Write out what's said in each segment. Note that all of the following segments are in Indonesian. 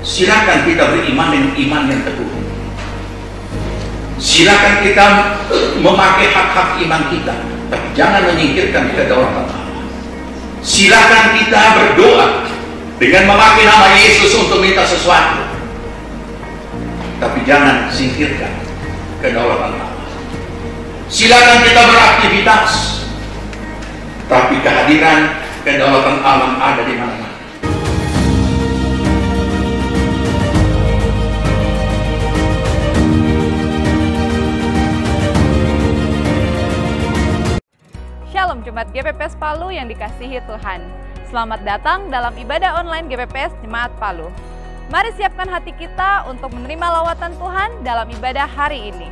Silakan kita beriman dengan iman yang teguh. Silakan kita memakai hak-hak iman kita, tapi jangan menyingkirkan kedaulatan Allah. Silakan kita berdoa dengan memakai nama Yesus untuk minta sesuatu, tapi jangan singkirkan kedaulatan Allah. Silakan kita beraktivitas, tapi kehadiran kedaulatan Allah ada di mana-mana. Shalom Jemaat GPPS Palu yang dikasihi Tuhan. Selamat datang dalam ibadah online GPPS Jemaat Palu. Mari siapkan hati kita untuk menerima lawatan Tuhan dalam ibadah hari ini.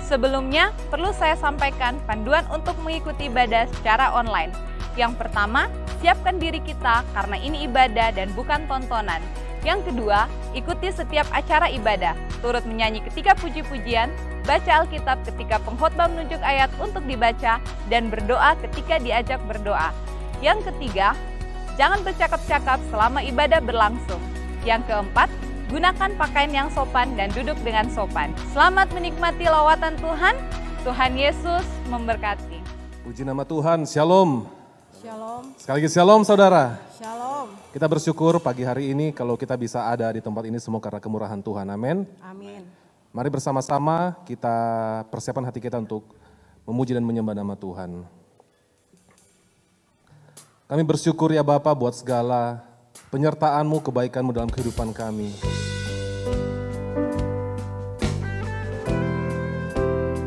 Sebelumnya, perlu saya sampaikan panduan untuk mengikuti ibadah secara online. Yang pertama, siapkan diri kita karena ini ibadah dan bukan tontonan. Yang kedua, ikuti setiap acara ibadah, turut menyanyi ketika puji-pujian, baca Alkitab ketika pengkhotbah menunjuk ayat untuk dibaca, dan berdoa ketika diajak berdoa. Yang ketiga, jangan bercakap-cakap selama ibadah berlangsung. Yang keempat, gunakan pakaian yang sopan dan duduk dengan sopan. Selamat menikmati lawatan Tuhan. Tuhan Yesus memberkati. Puji nama Tuhan, shalom. Shalom. Sekali lagi shalom saudara. Shalom. Kita bersyukur pagi hari ini kalau kita bisa ada di tempat ini semua karena kemurahan Tuhan, amin. Amin. Mari bersama-sama kita persiapkan hati kita untuk memuji dan menyembah nama Tuhan. Kami bersyukur ya Bapa buat segala penyertaan-Mu, kebaikan-Mu dalam kehidupan kami.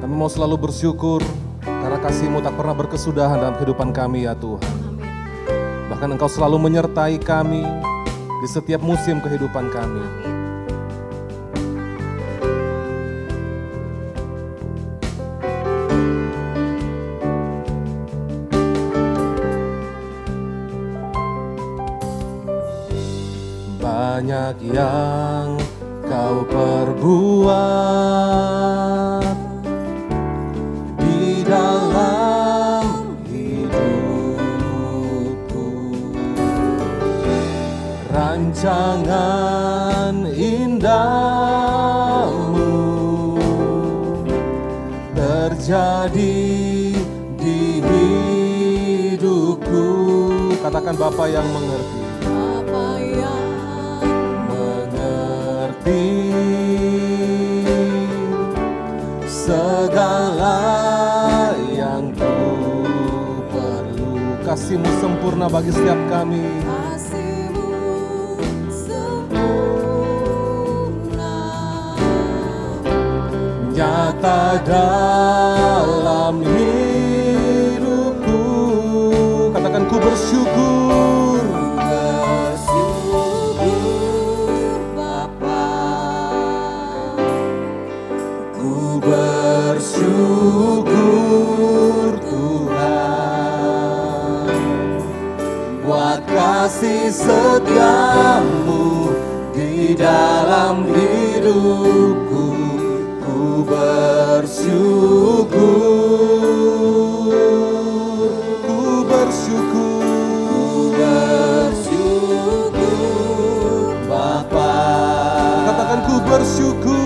Kami mau selalu bersyukur karena kasih-Mu tak pernah berkesudahan dalam kehidupan kami ya Tuhan. Amin. Bahkan Engkau selalu menyertai kami di setiap musim kehidupan kami. Banyak yang Kau perbuat di dalam hidupku, rancangan indah-Mu terjadi di hidupku. Katakan Bapa yang mengerti. Segala yang ku perlu, kasih-Mu sempurna bagi setiap kami. Kasih-Mu sempurna, Nyata dalam hidupku. Katakan ku bersyukur. Bersyukur Tuhan buat kasih setia-Mu di dalam hidupku. Ku bersyukur, ku bersyukur, bersyukur Bapa. Katakan ku bersyukur.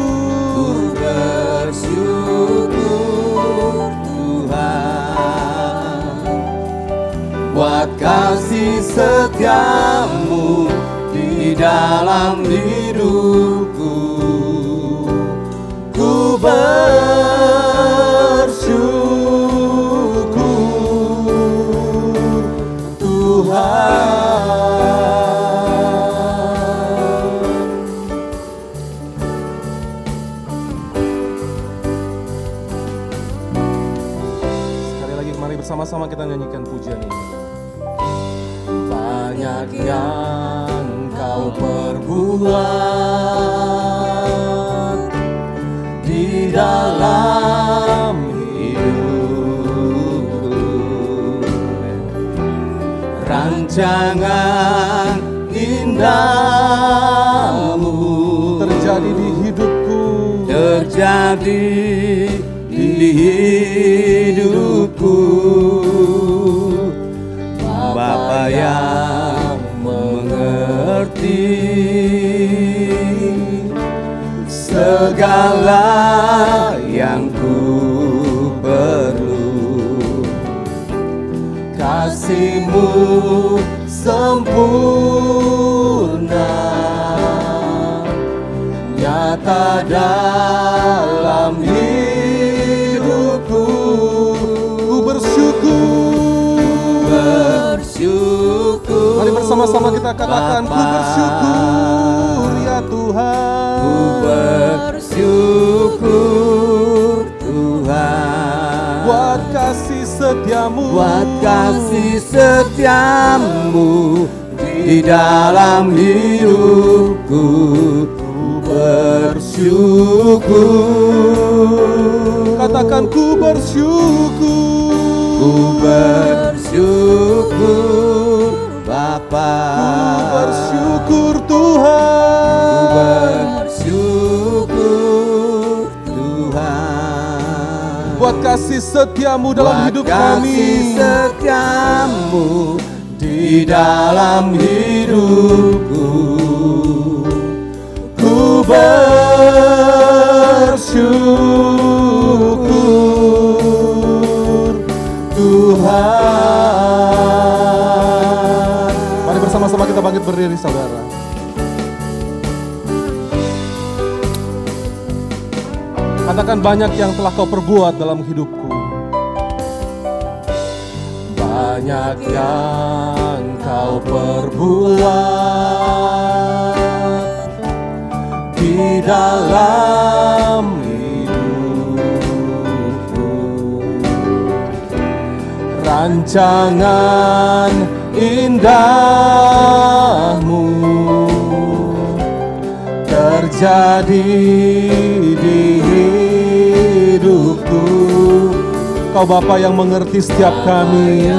Buat kasih setia-Mu di dalam hidupku, ku bersyukur Tuhan. Sekali lagi mari bersama-sama kita nyanyikan pujian ini. Banyak yang Kau perbuat di dalam hidupku, rancangan indah-Mu terjadi di hidupku, terjadi di hidupku. Bapa yang mengerti mengerti segala yang ku perlu. Kasih-Mu sempurna, nyata dalam hidupku. Ku bersyukur. Mari bersama-sama kita katakan, ku bersyukur ya Tuhan. Ku bersyukur Tuhan, buat kasih setiamu, buat kasih setiamu di dalam hidupku. Ku bersyukur. Katakan, ku bersyukur. Ku bersyukur Bapa. Ku bersyukur Tuhan. Ku bersyukur Tuhan, buat kasih setiamu dalam hidup kami. kasih setiamu di dalam hidupku. Ku bersyukur Tuhan. Mari bersama-sama kita bangkit berdiri, saudara. Katakan, banyak yang telah kau perbuat dalam hidupku. Banyak yang kau perbuat di dalam hidupku. Rancangan indahmu terjadi di hidupku. Kau Bapa yang mengerti setiap kami.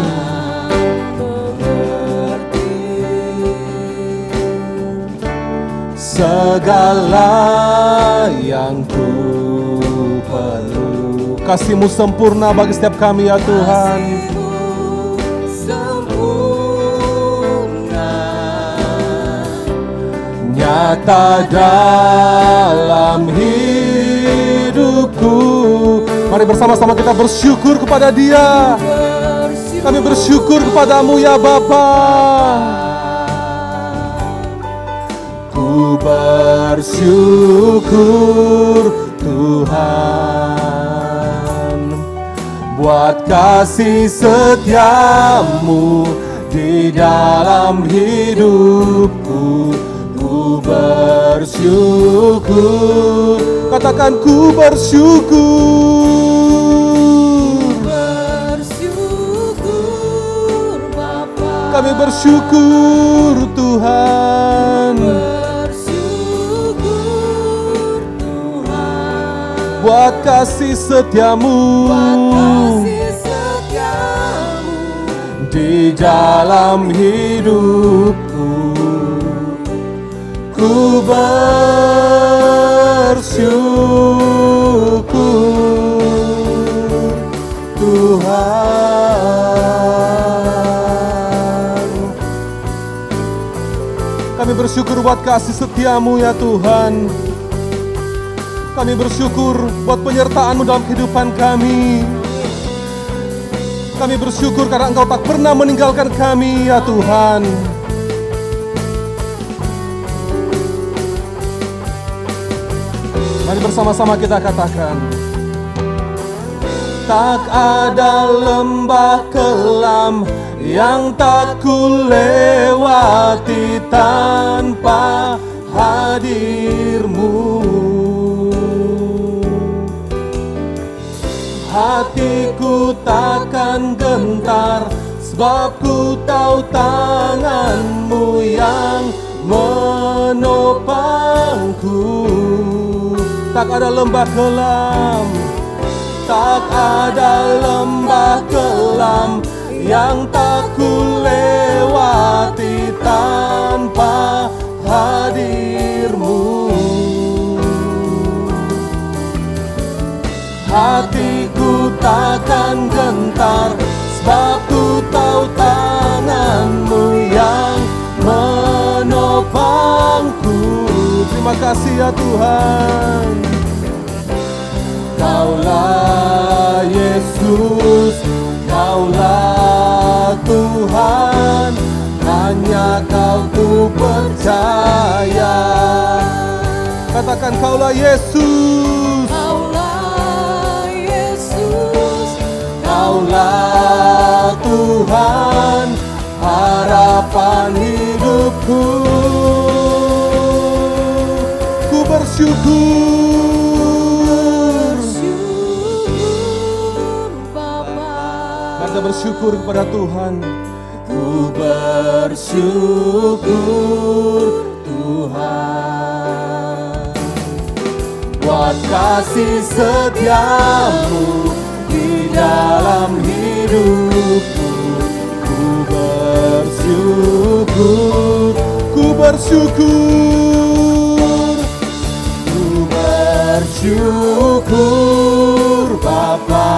Segala yang ku perlu. Kasih-Mu sempurna bagi setiap kami ya Tuhan. Sempurna, nyata dalam hidupku. Mari bersama-sama kita bersyukur kepada Dia. Kami bersyukur kepadamu ya Bapa. Ku bersyukur Tuhan, buat kasih setiamu di dalam hidupku. Ku bersyukur. Katakan, ku bersyukur. Bersyukur Bapa. Kami bersyukur Tuhan, Bersyukur Tuhan. buat kasih setiamu, Kasih setiamu di dalam hidupku. Ku bersyukur Tuhan. Kami bersyukur buat kasih setiamu ya Tuhan. Kami bersyukur buat penyertaan-Mu dalam kehidupan kami. Kami bersyukur karena Engkau tak pernah meninggalkan kami ya Tuhan. Mari bersama-sama kita katakan, Tak ada lembah kelam yang tak ku lewati tanpa hadir-Mu. Hatiku takkan gentar, sebab ku tahu tangan-Mu yang menopangku. tak ada lembah kelam, Tak ada lembah kelam yang tak ku lewati tanpa hadir-Mu. Hatiku takkan gentar, sebab ku tahu tangan-Mu yang menolong. Terima kasih ya Tuhan. Kaulah Yesus, Kaulah Tuhan, hanya Kau ku percaya. Katakan Kaulah Yesus, Kaulah Yesus, Kaulah Tuhan, harapan hidupku. ku bersyukur. syukur Bapa. Kita bersyukur kepada Tuhan. Ku bersyukur Tuhan buat kasih setiamu di dalam hidupku. Ku bersyukur, Ku bersyukur. ku bersyukur Bapa.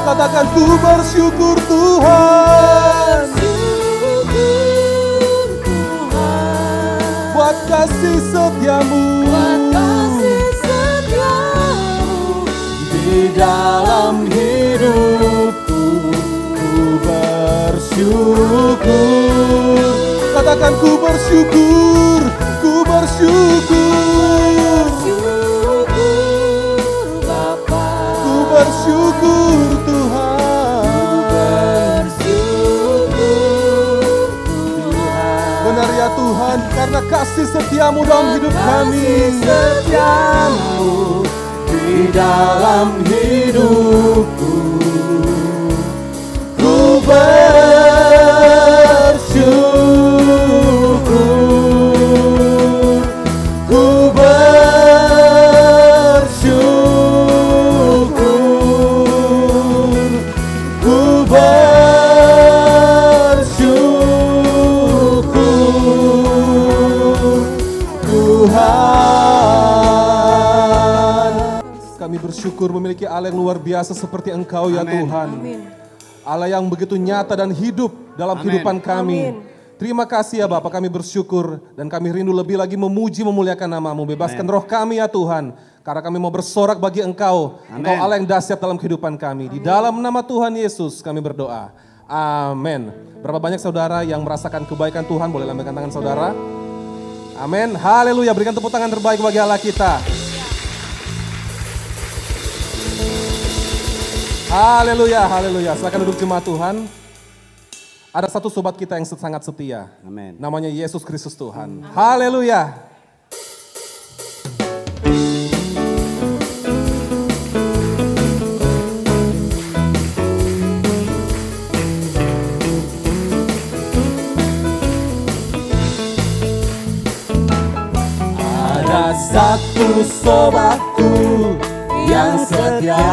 Katakan ku bersyukur Tuhan Syukur Tuhan, buat kasih setiamu buat kasih setiamu Di dalam hidupku ku bersyukur. Katakan ku bersyukur. Ku bersyukur. syukur Bapa. Ku bersyukur Tuhan. Bersyukur Tuhan, Benar ya Tuhan, karena kasih setiamu dalam hidup kami. Setiamu di dalam hidupku ku bersyukur. Ku bersyukur. Ku bersyukur Tuhan. Kami bersyukur memiliki Allah yang luar biasa seperti Engkau ya Tuhan. Allah yang begitu nyata dan hidup dalam kehidupan kami. Terima kasih ya Bapak, kami bersyukur dan kami rindu lebih lagi memuji memuliakan nama-Mu. Bebaskan roh kami ya Tuhan, karena kami mau bersorak bagi Engkau. Engkau Allah yang dahsyat dalam kehidupan kami. Di dalam nama Tuhan Yesus kami berdoa. Amin. Berapa banyak saudara yang merasakan kebaikan Tuhan? Boleh lambaikan tangan saudara. Amin. Haleluya. Berikan tepuk tangan terbaik bagi Allah kita. Haleluya, haleluya. Silakan duduk jemaat Tuhan. Ada satu sobat kita yang sangat setia. Amin. Namanya Yesus Kristus Tuhan. Haleluya. Ada satu sobatku yang setia,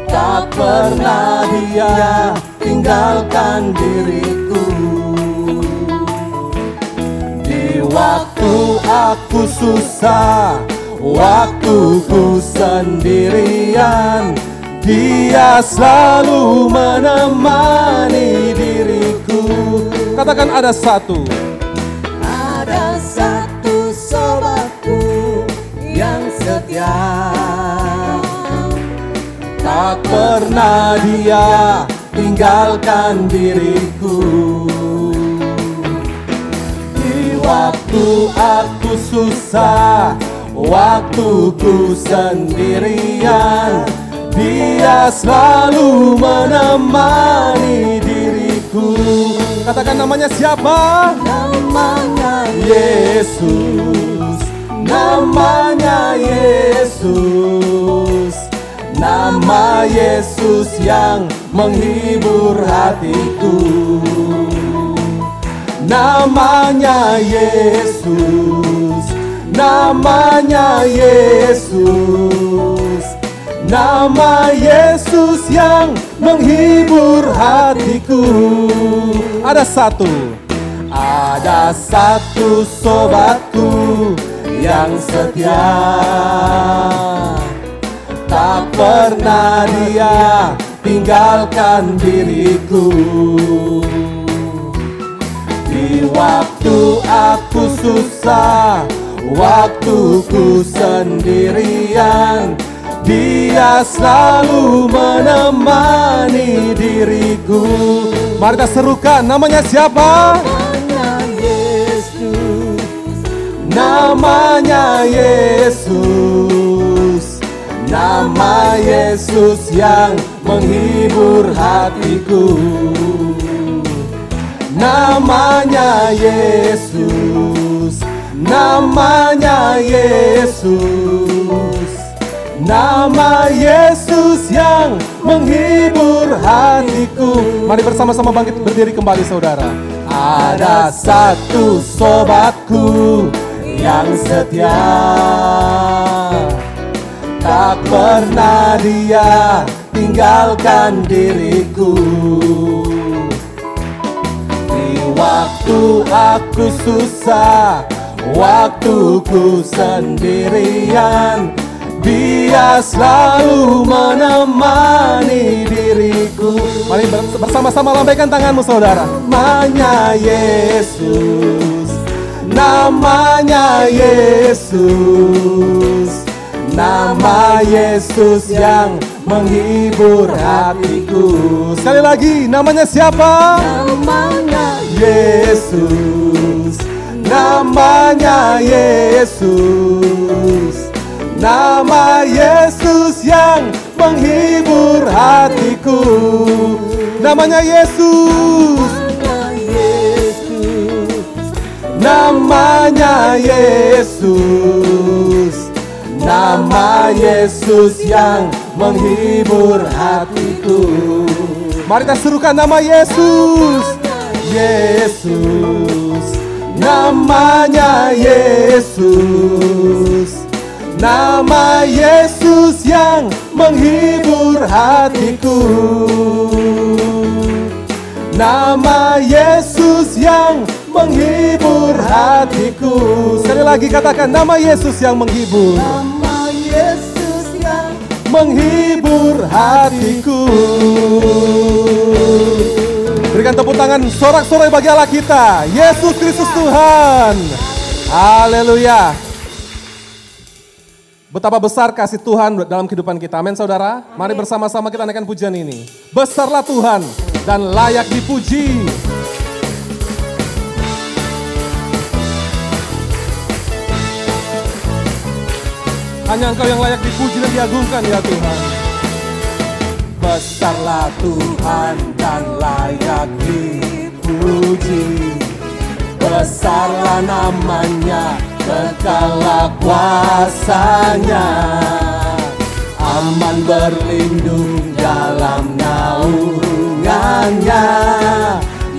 tak pernah dia tinggalkan diriku. Di waktu aku susah, waktuku sendirian, dia selalu menemani diriku. Katakan ada satu. ada satu sobatku yang setia, Tak pernah dia tinggalkan diriku. Di waktu aku susah, waktuku sendirian, dia selalu menemani diriku. Katakan namanya siapa? Namanya Yesus, namanya Yesus, nama Yesus yang menghibur hatiku. Namanya Yesus, namanya Yesus, nama Yesus yang menghibur hatiku. Ada satu sobatku yang setia, tak pernah dia tinggalkan diriku. Di Di waktu aku susah, waktuku sendirian, Dia selalu menemani diriku. Mari kita serukan, namanya siapa? Namanya Yesus, nama Yesus yang menghibur hatiku. Namanya Yesus, namanya Yesus, nama Yesus yang menghibur hatiku. Mari bersama-sama bangkit berdiri kembali saudara. Ada satu sobatku yang setia, tak pernah dia tinggalkan diriku. Di waktu aku susah, waktuku sendirian, Dia selalu menemani diriku. Mari bersama-sama lambaikan tanganmu saudara. Namanya Yesus, namanya Yesus, nama Yesus yang menghibur hatiku. Sekali lagi, namanya siapa? Namanya Yesus, namanya Yesus, nama Yesus yang menghibur hatiku. Namanya Yesus, namanya Yesus, nama Yesus yang menghibur hatiku. mari kita serukan nama Yesus. Yesus, namanya Yesus, nama Yesus yang menghibur hatiku. Nama Yesus yang menghibur hatiku. Sekali lagi katakan, nama Yesus yang menghibur. Nama Yesus yang Menghibur hatiku. Berikan tepuk tangan sorak-sorai bagi Allah kita, Yesus Kristus Tuhan. Haleluya. Betapa besar kasih Tuhan dalam kehidupan kita. Amin saudara. Mari bersama-sama kita naikkan pujian ini. Besarlah Tuhan dan layak dipuji. Hanya Engkau yang layak dipuji dan diagungkan ya Tuhan. besarlah Tuhan dan layak dipuji. Besarlah namanya, kekallah kuasanya. Aman berlindung dalam naungannya.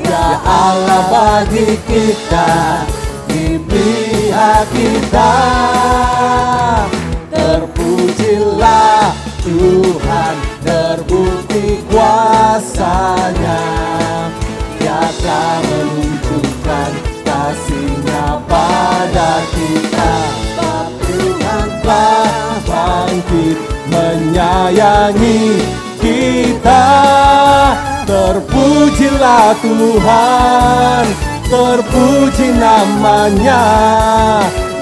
Ya Allah bagi kita, di pihak kita. Terpujilah Tuhan, terbukti kuasanya. Dia telah menunjukkan kasih-Nya pada kita. Tuhan telah bangkit menyayangi kita. Terpujilah Tuhan, terpuji namanya.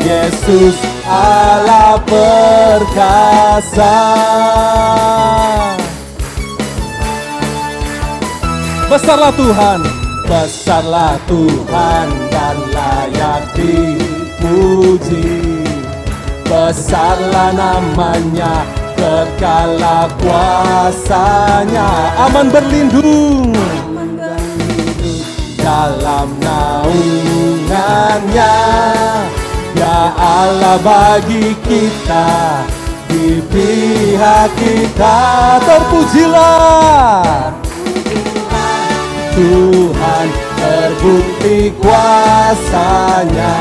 Yesus Allah perkasa. Besarlah Tuhan, besarlah Tuhan dan layak dipuji. Besarlah namanya, kekallah kuasanya. aman berlindung dalam naungannya. Ya Allah bagi kita, di pihak kita. terpujilah Tuhan, terbukti kuasanya.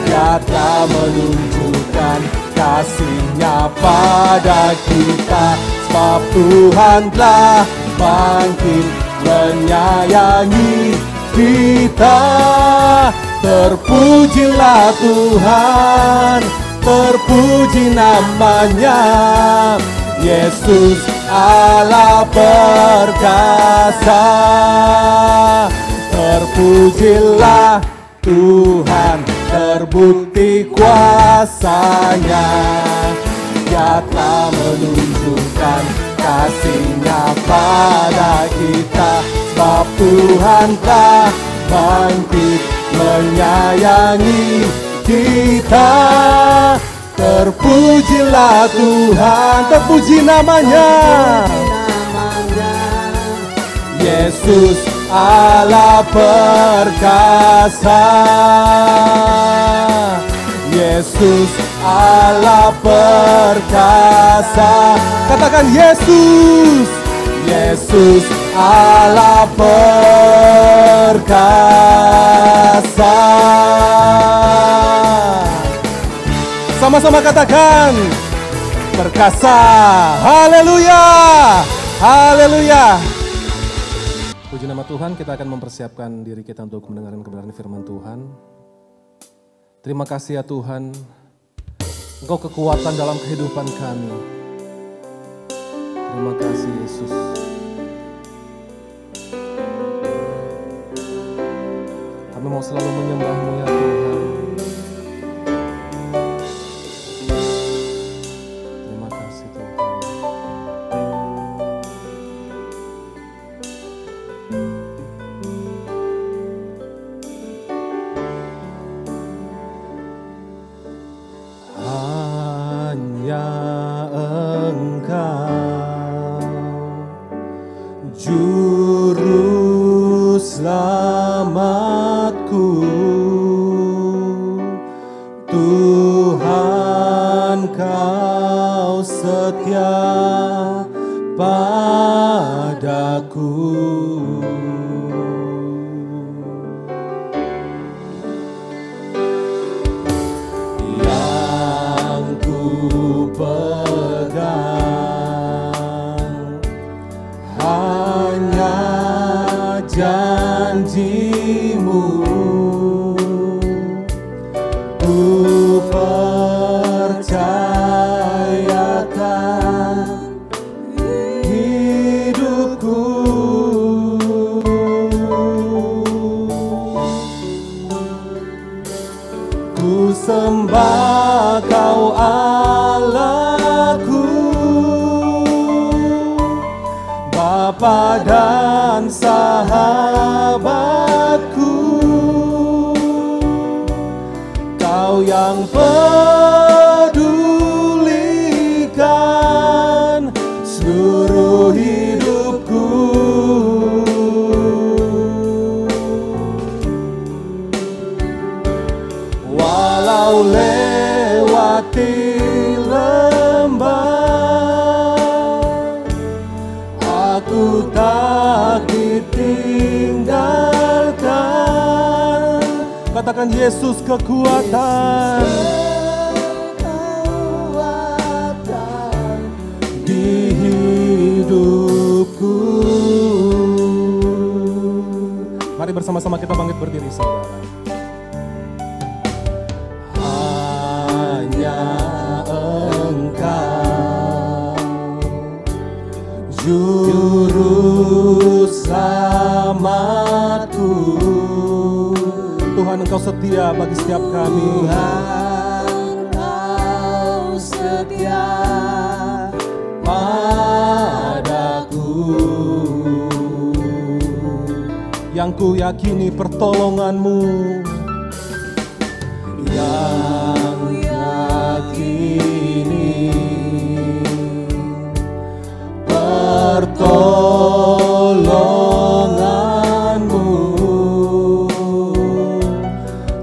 Dia telah menunjukkan kasih-Nya pada kita. Sebab Tuhan telah bangkit menyayangi kita. Terpujilah Tuhan, terpuji namanya. Yesus Allah perkasa. Terpujilah Tuhan, terbukti kuasa-Nya. Dia telah menunjukkan kasih-Nya pada kita, sebab Tuhan telah bangkit menyayangi kita. Terpujilah Tuhan, terpuji namanya. Yesus Allah perkasa, Yesus Allah perkasa. Katakan Yesus, Yesus Allah perkasa. Sama-sama katakan perkasa. Haleluya, haleluya. Puji nama Tuhan, kita akan mempersiapkan diri kita untuk mendengarkan kebenaran firman Tuhan. Terima kasih ya Tuhan, Engkau kekuatan dalam kehidupan kami. Terima kasih Yesus. Kami mau selalu menyembah-Mu ya Tuhan. Terima kasih Tuhan. Hanya Engkau Juru selamatku, Tuhan Kau setia padaku. Yang ku pegang hanya janji-Mu, ku percayakan hidupku. Ku sembah Kau Allahku, Bapa dan sahabatku. Kau yang pedulikan seluruh hidupku. Walau lewati lembah, aku tak ditinggalkan. Katakan Yesus kekuatan di hidupku. Mari bersama-sama kita bangkit berdiri saudara. Hanya Engkau Juru selamatku, Tuhan Engkau setia bagi setiap kami. Tuhan Engkau setia padaku. Yang ku yakini pertolongan-Mu, yang yakini pertolongan-Mu,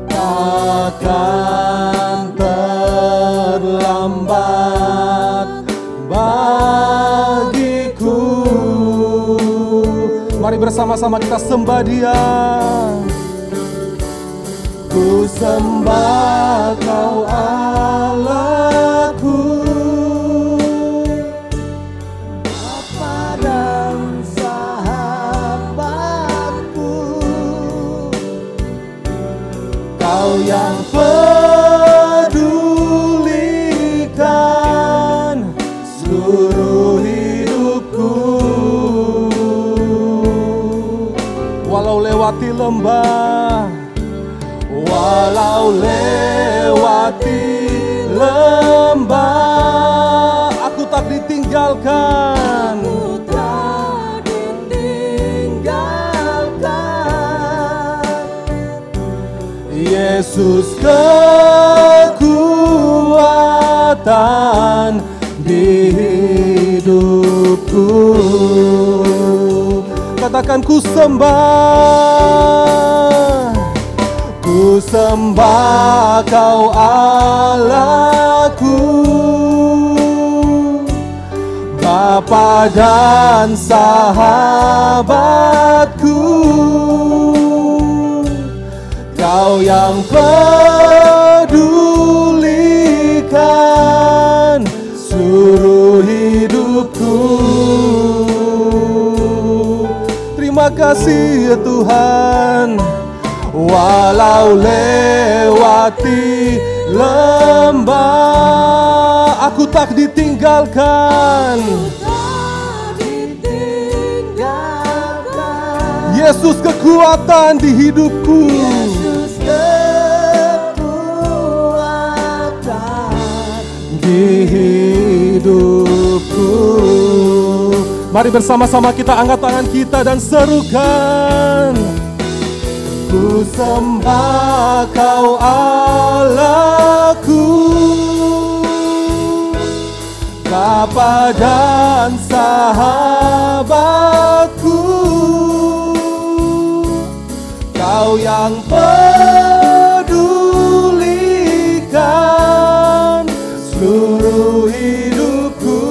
takkan terlambat bagiku. Mari bersama-sama kita sembah Dia. Ku sembah Kau Allahku, Bapa dan sahabatku. Kau yang pedulikan seluruh hidupku. Walau lewati sembah, walau lewati lembah, aku tak ditinggalkan. Aku tak ditinggalkan. Yesus kekuatan di hidupku. Katakan ku sembah, ku sembah Kau Allahku, Bapa dan sahabatku. Kau yang pedulikan seluruh hidupku. Terima kasih ya Tuhan, walau lewati lembah, aku tak ditinggalkan. Yesus kekuatan di hidupku. Yesus kekuatan Di hidupku. Mari bersama-sama kita angkat tangan kita dan serukan. Ku sembah Kau Allahku, Bapa dan sahabatku. Kau yang pedulikan seluruh hidupku.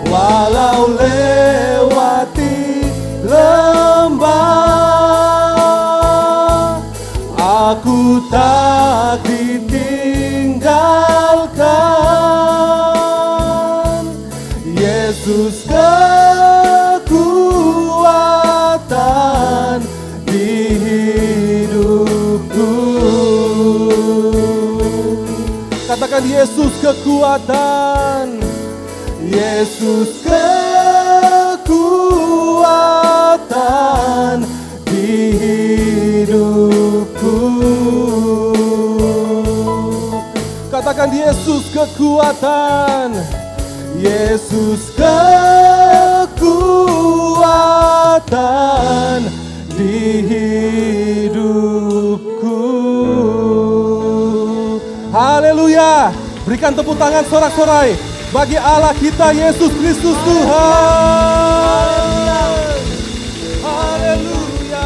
Walau lewati lembah, aku tak ditinggalkan. Yesus kekuatan di hidupku. Katakan Yesus kekuatan. Yesus kekuatan di hidupku. Katakan Yesus kekuatan. Yesus kekuatan di hidupku. Haleluya. Berikan tepuk tangan sorak-sorai bagi Allah kita Yesus Kristus Tuhan. Haleluya.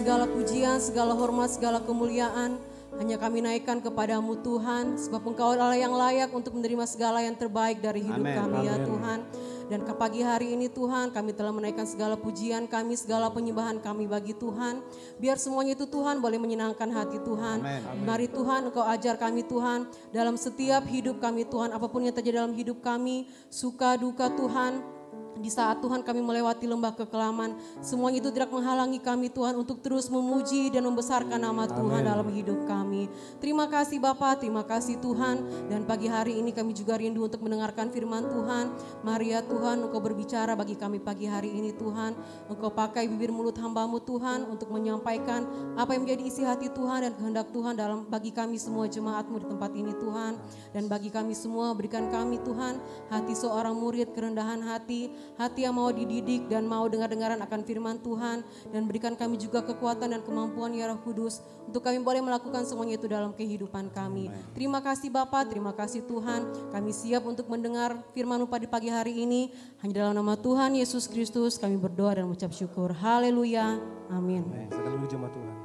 segala pujian, segala hormat, segala kemuliaan hanya kami naikkan kepadamu Tuhan, sebab Engkau adalah yang layak untuk menerima segala yang terbaik dari hidup kami ya Tuhan. Dan ke pagi hari ini Tuhan, kami telah menaikkan segala pujian kami, segala penyembahan kami bagi Tuhan. Biar semuanya itu Tuhan boleh menyenangkan hati Tuhan. Mari Tuhan Engkau ajar kami Tuhan, dalam setiap hidup kami Tuhan, apapun yang terjadi dalam hidup kami, suka duka Tuhan. Di saat Tuhan kami melewati lembah kekelaman, semuanya itu tidak menghalangi kami Tuhan untuk terus memuji dan membesarkan nama Tuhan dalam hidup kami. Terima kasih Bapa, terima kasih Tuhan. Dan pagi hari ini kami juga rindu untuk mendengarkan firman Tuhan. Mari ya Tuhan Engkau berbicara bagi kami pagi hari ini Tuhan. Engkau pakai bibir mulut hamba-Mu Tuhan untuk menyampaikan apa yang menjadi isi hati Tuhan dan kehendak Tuhan dalam bagi kami semua jemaat-Mu di tempat ini Tuhan. Dan bagi kami semua berikan kami Tuhan hati seorang murid, kerendahan hati yang mau dididik dan mau dengar-dengaran akan firman Tuhan. Dan berikan kami juga kekuatan dan kemampuan ya Roh Kudus untuk kami boleh melakukan semuanya itu dalam kehidupan kami. Terima kasih Bapa, terima kasih Tuhan. Kami siap untuk mendengar firman-Mu pada pagi hari ini. Hanya dalam nama Tuhan Yesus Kristus kami berdoa dan mengucap syukur. Haleluya, amin. Sekali lagi jemaat Tuhan.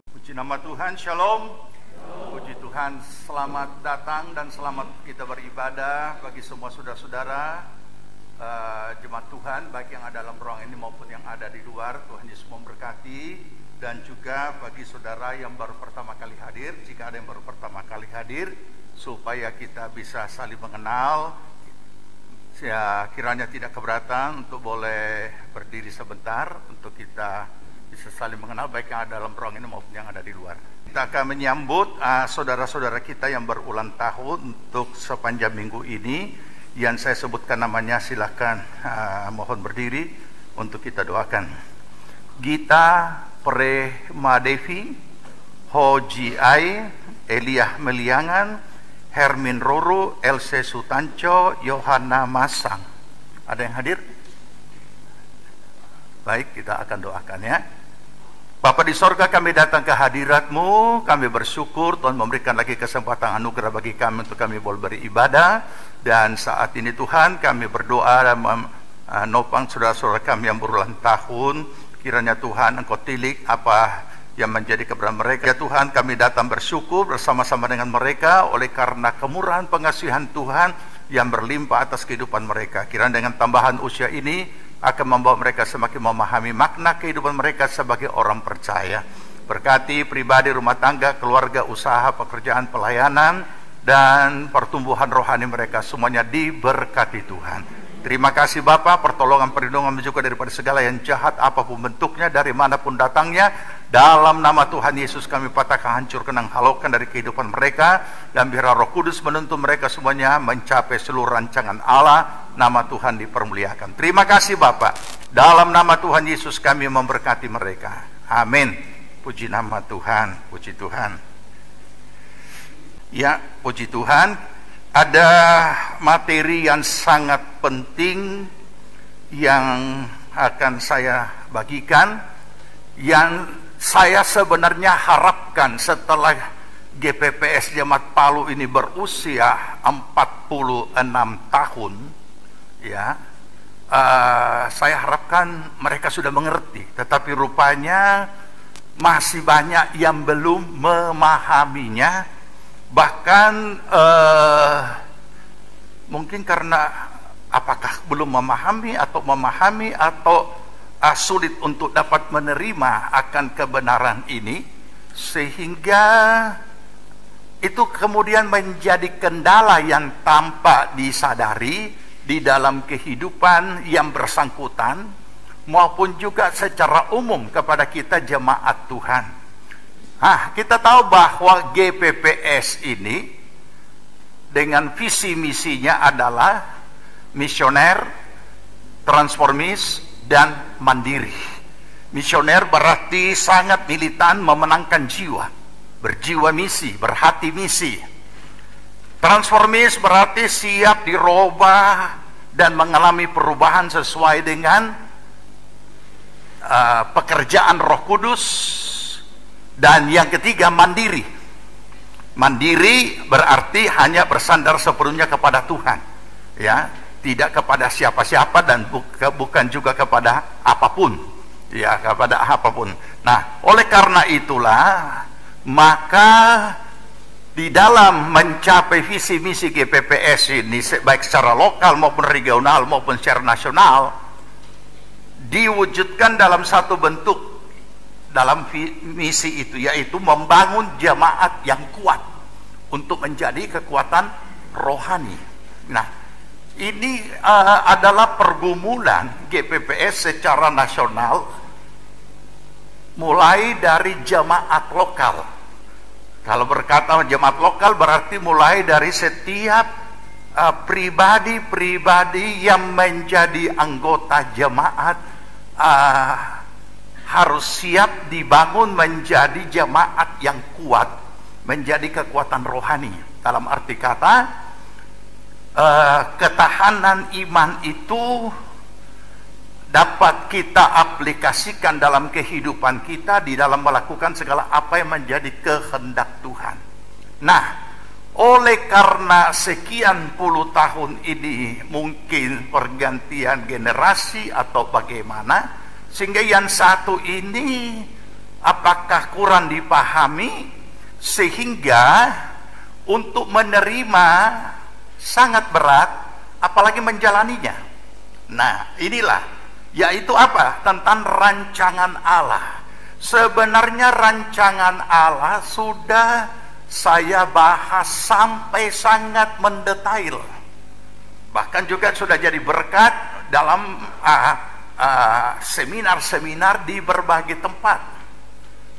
Puji nama Tuhan, shalom. Puji Tuhan, selamat datang dan selamat kita beribadah bagi semua saudara-saudara jemaat Tuhan, baik yang ada dalam ruang ini maupun yang ada di luar. Tuhan Yesus memberkati. Dan juga bagi saudara yang baru pertama kali hadir, jika ada yang baru pertama kali hadir, supaya kita bisa saling mengenal, ya kiranya tidak keberatan untuk boleh berdiri sebentar untuk kita bisa saling mengenal, baik yang ada dalam ruang ini maupun yang ada di luar. Kita akan menyambut saudara-saudara kita yang berulang tahun untuk sepanjang minggu ini. Yang saya sebutkan namanya, silakan mohon berdiri untuk kita doakan. Gita Premadevi, Hoji Ai, Eliah Meliangan, Hermin Roro, Else Sutanco, Yohana Masang. Ada yang hadir? Baik, kita akan doakan ya. Bapa di sorga, kami datang ke hadirat-Mu, kami bersyukur Tuhan memberikan lagi kesempatan anugerah bagi kami untuk kami boleh beribadah. Dan saat ini Tuhan, kami berdoa dan menopang saudara-saudara kami yang berulang tahun. Kiranya Tuhan Engkau tilik apa yang menjadi kebenaran mereka. Ya Tuhan, kami datang bersyukur bersama-sama dengan mereka oleh karena kemurahan pengasihan Tuhan yang berlimpah atas kehidupan mereka. Kiranya dengan tambahan usia ini akan membawa mereka semakin memahami makna kehidupan mereka sebagai orang percaya. Berkati pribadi, rumah tangga, keluarga, usaha, pekerjaan, pelayanan, dan pertumbuhan rohani mereka semuanya diberkati Tuhan. Terima kasih Bapa, pertolongan perlindungan juga daripada segala yang jahat apapun bentuknya, dari manapun datangnya. Dalam nama Tuhan Yesus kami patahkan, hancurkan, dan halaukan dari kehidupan mereka, dan biar Roh Kudus menuntun mereka semuanya mencapai seluruh rancangan Allah. Nama Tuhan dipermuliakan. Terima kasih Bapa. Dalam nama Tuhan Yesus kami memberkati mereka. Amin. Puji nama Tuhan, puji Tuhan. Ya, puji Tuhan. Ada materi yang sangat penting yang akan saya bagikan, yang saya sebenarnya harapkan setelah GPPS Jemaat Palu ini berusia 46 tahun, ya, saya harapkan mereka sudah mengerti, tetapi rupanya masih banyak yang belum memahaminya. Bahkan mungkin karena apakah belum memahami atau sulit untuk dapat menerima akan kebenaran ini, sehingga itu kemudian menjadi kendala yang tanpa disadari di dalam kehidupan yang bersangkutan, maupun juga secara umum kepada kita jemaat Tuhan. Kita tahu bahwa GPPS ini dengan visi misinya adalah misioner, transformis, dan mandiri. Misioner berarti sangat militan, memenangkan jiwa, berjiwa misi, berhati misi. Transformis berarti siap dirubah dan mengalami perubahan sesuai dengan pekerjaan Roh Kudus. Dan yang ketiga, mandiri. Mandiri berarti hanya bersandar sepenuhnya kepada Tuhan, ya, tidak kepada siapa-siapa dan bukan juga kepada apapun, ya, kepada apapun. Nah, oleh karena itulah maka di dalam mencapai visi misi GPPS ini, baik secara lokal maupun regional maupun secara nasional, diwujudkan dalam satu bentuk dalam misi itu, yaitu membangun jemaat yang kuat untuk menjadi kekuatan rohani. Nah, ini adalah pergumulan GPPS secara nasional, mulai dari jemaat lokal. Kalau berkata jemaat lokal berarti mulai dari setiap pribadi-pribadi yang menjadi anggota jemaat harus siap dibangun menjadi jemaat yang kuat, menjadi kekuatan rohani. Dalam arti kata, ketahanan iman itu dapat kita aplikasikan dalam kehidupan kita di dalam melakukan segala apa yang menjadi kehendak Tuhan. Nah, oleh karena sekian puluh tahun ini mungkin pergantian generasi atau bagaimana, sehingga yang satu ini apakah kurang dipahami, sehingga untuk menerima sangat berat, apalagi menjalaninya. Nah, inilah, yaitu apa? Tentang rancangan Allah. Sebenarnya rancangan Allah sudah saya bahas sampai sangat mendetail. Bahkan juga sudah jadi berkat dalam seminar-seminar di berbagai tempat.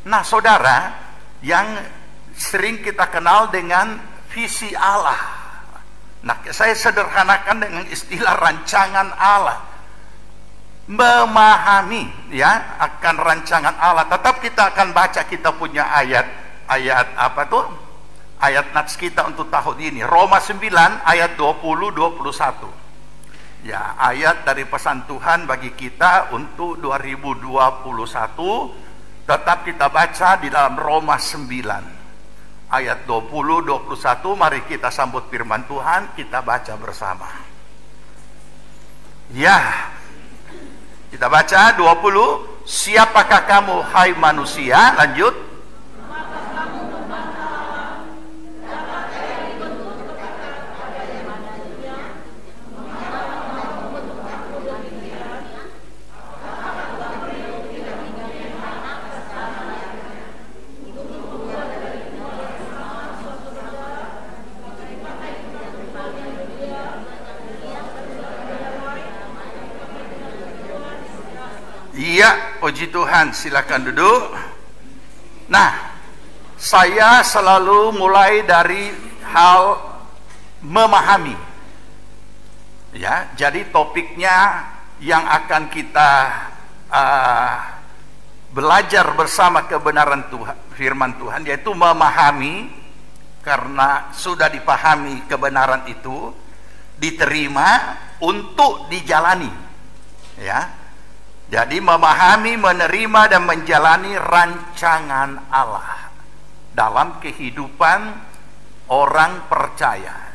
Nah, saudara, yang sering kita kenal dengan visi Allah. Nah, saya sederhanakan dengan istilah rancangan Allah. Memahami ya akan rancangan Allah. Tetap kita akan baca, kita punya ayat apa tuh? Ayat nats kita untuk tahun ini. Roma 9 ayat 20-21. Ya, ayat dari pesan Tuhan bagi kita untuk 2021. Tetap kita baca di dalam Roma 9 ayat 20-21. Mari kita sambut firman Tuhan, kita baca bersama. Ya, kita baca 20. Siapakah kamu hai manusia? Lanjut. Iya, puji Tuhan, silakan duduk. Nah, saya selalu mulai dari hal memahami. Ya, jadi topiknya yang akan kita belajar bersama kebenaran Tuhan, firman Tuhan, yaitu memahami. Karena sudah dipahami kebenaran itu, diterima untuk dijalani. Ya. Jadi memahami, menerima, dan menjalani rancangan Allah dalam kehidupan orang percaya.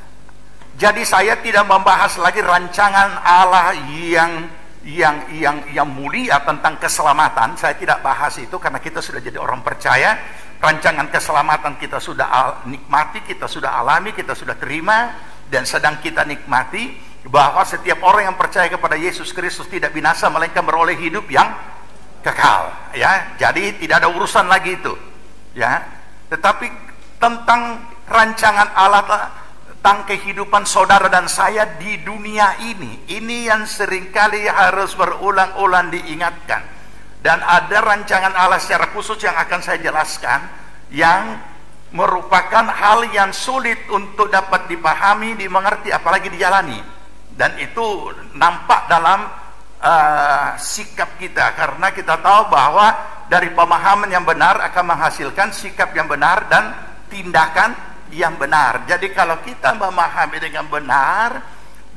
Jadi saya tidak membahas lagi rancangan Allah yang mulia tentang keselamatan. Saya tidak bahas itu karena kita sudah jadi orang percaya. Rancangan keselamatan kita sudah nikmati, kita sudah alami, kita sudah terima, dan sedang kita nikmati. Bahwa setiap orang yang percaya kepada Yesus Kristus tidak binasa, melainkan beroleh hidup yang kekal. Ya, jadi tidak ada urusan lagi itu. Ya, tetapi tentang rancangan Allah, tentang kehidupan saudara dan saya di dunia ini yang seringkali harus berulang-ulang diingatkan. Dan ada rancangan Allah secara khusus yang akan saya jelaskan, yang merupakan hal yang sulit untuk dapat dipahami, dimengerti, apalagi dijalani. Dan itu nampak dalam sikap kita, karena kita tahu bahwa dari pemahaman yang benar akan menghasilkan sikap yang benar dan tindakan yang benar. Jadi kalau kita memahami dengan benar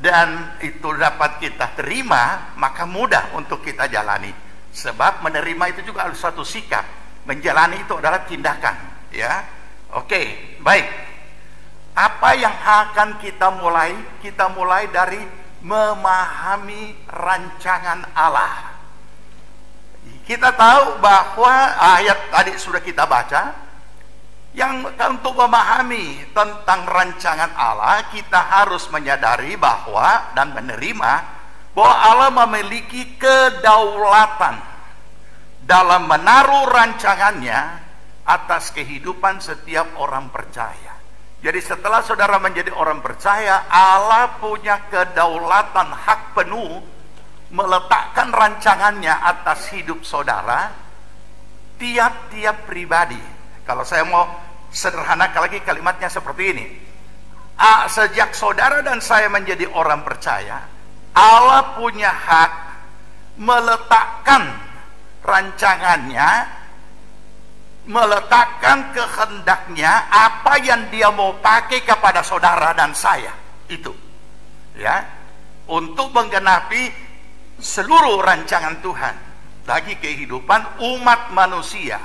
dan itu dapat kita terima, maka mudah untuk kita jalani. Sebab menerima itu juga harus suatu sikap, menjalani itu adalah tindakan. Ya, oke, baik. Apa yang akan kita mulai? Kita mulai dari memahami rancangan Allah. Kita tahu bahwa ayat tadi sudah kita baca, yang untuk memahami tentang rancangan Allah, kita harus menyadari bahwa dan menerima bahwa Allah memiliki kedaulatan dalam menaruh rancangannya atas kehidupan setiap orang percaya. Jadi setelah saudara menjadi orang percaya, Allah punya kedaulatan hak penuh meletakkan rancangannya atas hidup saudara, tiap-tiap pribadi. Kalau saya mau sederhanakan lagi kalimatnya seperti ini. Sejak saudara dan saya menjadi orang percaya, Allah punya hak meletakkan rancangannya, meletakkan kehendaknya, apa yang dia mau pakai kepada saudara dan saya itu, ya, untuk menggenapi seluruh rancangan Tuhan bagi kehidupan umat manusia.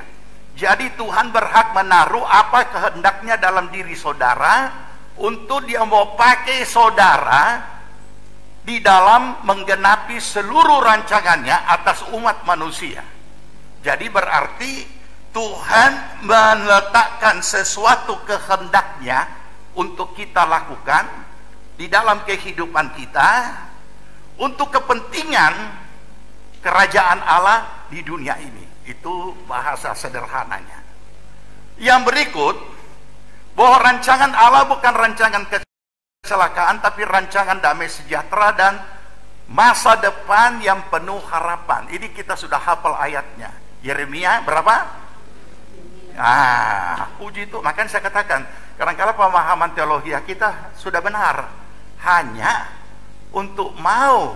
Jadi Tuhan berhak menaruh apa kehendaknya dalam diri saudara untuk dia mau pakai saudara di dalam menggenapi seluruh rancangannya atas umat manusia. Jadi berarti Tuhan meletakkan sesuatu kehendaknya untuk kita lakukan di dalam kehidupan kita untuk kepentingan kerajaan Allah di dunia ini. Itu bahasa sederhananya. Yang berikut, bahwa rancangan Allah bukan rancangan kecelakaan, tapi rancangan damai sejahtera dan masa depan yang penuh harapan. Ini kita sudah hafal ayatnya. Yeremia berapa? Puji itu. Makanya saya katakan, kadang-kadang pemahaman teologi kita sudah benar, hanya untuk mau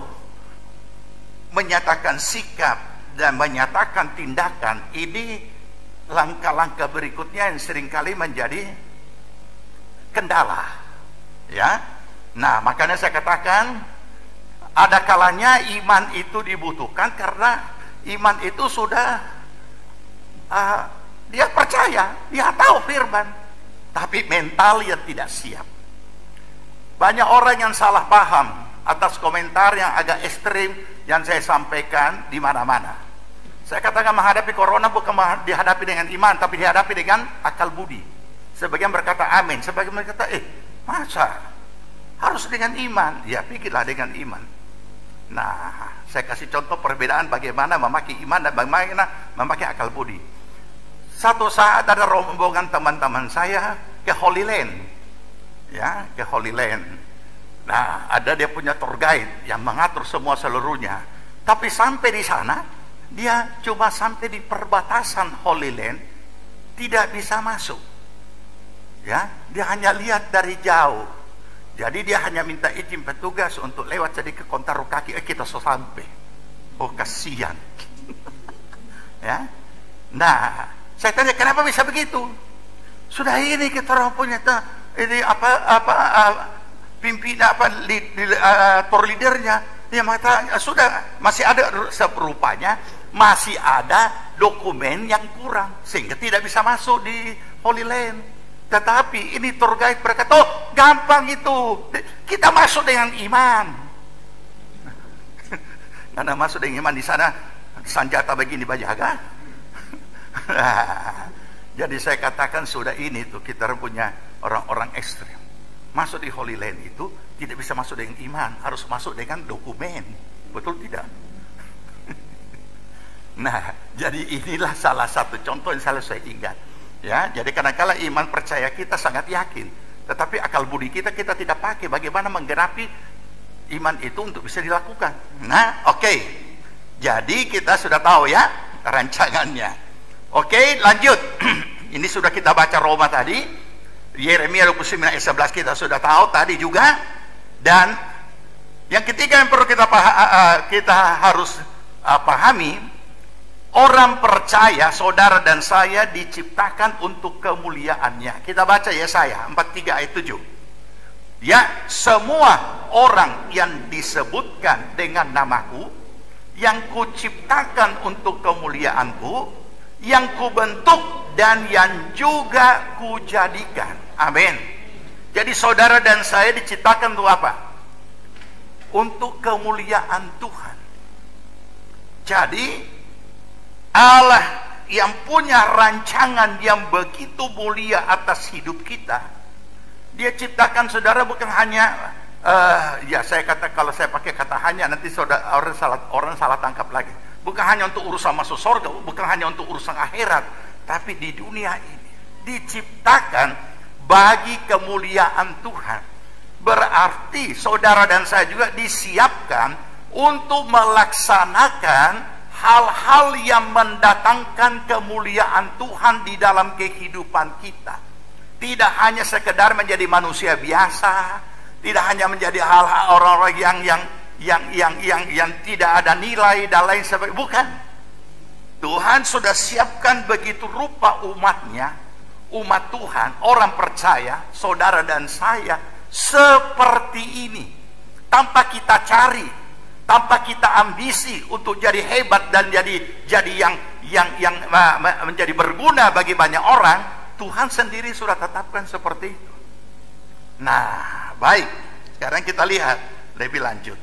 menyatakan sikap dan menyatakan tindakan, ini langkah-langkah berikutnya yang seringkali menjadi kendala, ya. Nah, makanya saya katakan ada kalanya iman itu dibutuhkan, karena iman itu sudah dia percaya, dia tahu firman, tapi mental yang tidak siap. Banyak orang yang salah paham atas komentar yang agak ekstrim yang saya sampaikan di mana-mana. Saya katakan menghadapi corona bukan dihadapi dengan iman, tapi dihadapi dengan akal budi. Sebagian berkata amin, sebagian berkata masa harus dengan iman? Ya, pikirlah dengan iman. Nah, saya kasih contoh perbedaan bagaimana memakai iman dan bagaimana memakai akal budi. Satu saat ada rombongan teman-teman saya ke Holy Land, ya, ke Holy Land. Nah, ada dia punya tour guide yang mengatur semua seluruhnya. Tapi sampai di sana, dia cuma sampai di perbatasan Holy Land, tidak bisa masuk. Ya, dia hanya lihat dari jauh. Jadi dia hanya minta izin petugas untuk lewat sedikit kontaru kaki. Kita sudah sampai. Oh, kasihan. Ya. Nah, saya tanya kenapa bisa begitu? Sudah ini kita orang punya ini pimpinan tour leadernya. Dia mengatakan sudah masih ada rupanya masih ada dokumen yang kurang sehingga tidak bisa masuk di Holy Land. Tetapi ini tour guide berkata, oh gampang itu, kita masuk dengan iman. Karena masuk dengan iman di sana senjata begini bajaga. Jadi saya katakan sudah ini tuh kita punya orang-orang ekstrem. Masuk di Holy Land itu tidak bisa masuk dengan iman, harus masuk dengan dokumen. Betul tidak? Nah, jadi inilah salah satu contoh yang selalu saya ingat. Ya, jadi kadang-kala iman percaya kita sangat yakin, tetapi akal budi kita tidak pakai bagaimana menggenapi iman itu untuk bisa dilakukan. Nah, oke. Jadi kita sudah tahu ya rancangannya. Oke, lanjut. Ini sudah kita baca Roma tadi. Yeremia 29 ayat 11 kita sudah tahu tadi juga. Dan yang ketiga yang perlu kita harus pahami, orang percaya, saudara dan saya diciptakan untuk kemuliaannya. Kita baca Yesaya 43 ayat 7. Ya, semua orang yang disebutkan dengan namaku, yang kuciptakan untuk kemuliaanku, yang kubentuk dan yang juga kujadikan. Amin. Jadi saudara dan saya diciptakan untuk apa? Untuk kemuliaan Tuhan. Jadi Allah yang punya rancangan yang begitu mulia atas hidup kita, dia ciptakan saudara bukan hanya ya saya kata, kalau saya pakai kata hanya nanti saudara orang salah tangkap lagi. Bukan hanya untuk urusan masuk surga, bukan hanya untuk urusan akhirat, tapi di dunia ini diciptakan bagi kemuliaan Tuhan. Berarti saudara dan saya juga disiapkan untuk melaksanakan hal-hal yang mendatangkan kemuliaan Tuhan di dalam kehidupan kita. Tidak hanya sekedar menjadi manusia biasa, tidak hanya menjadi hal-hal orang-orang yang tidak ada nilai dan lain sebagainya. Bukan. Tuhan sudah siapkan begitu rupa umatnya, umat Tuhan, orang percaya, saudara dan saya, seperti ini. Tanpa kita cari, tanpa kita ambisi untuk jadi hebat dan jadi yang menjadi berguna bagi banyak orang, Tuhan sendiri sudah tetapkan seperti itu. Nah, baik. Sekarang kita lihat lebih lanjut.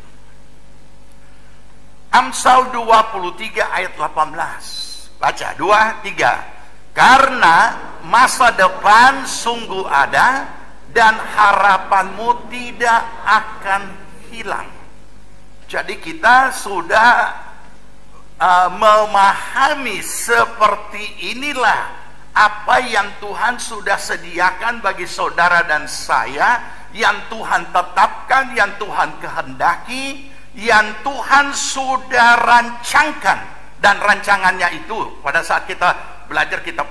Amsal 23 ayat 18. Baca 2, 3. Karena masa depan sungguh ada dan harapanmu tidak akan hilang. Jadi kita sudah memahami seperti inilah apa yang Tuhan sudah sediakan bagi saudara dan saya, yang Tuhan tetapkan, yang Tuhan kehendaki, yang Tuhan sudah rancangkan. Dan rancangannya itu pada saat kita belajar kitab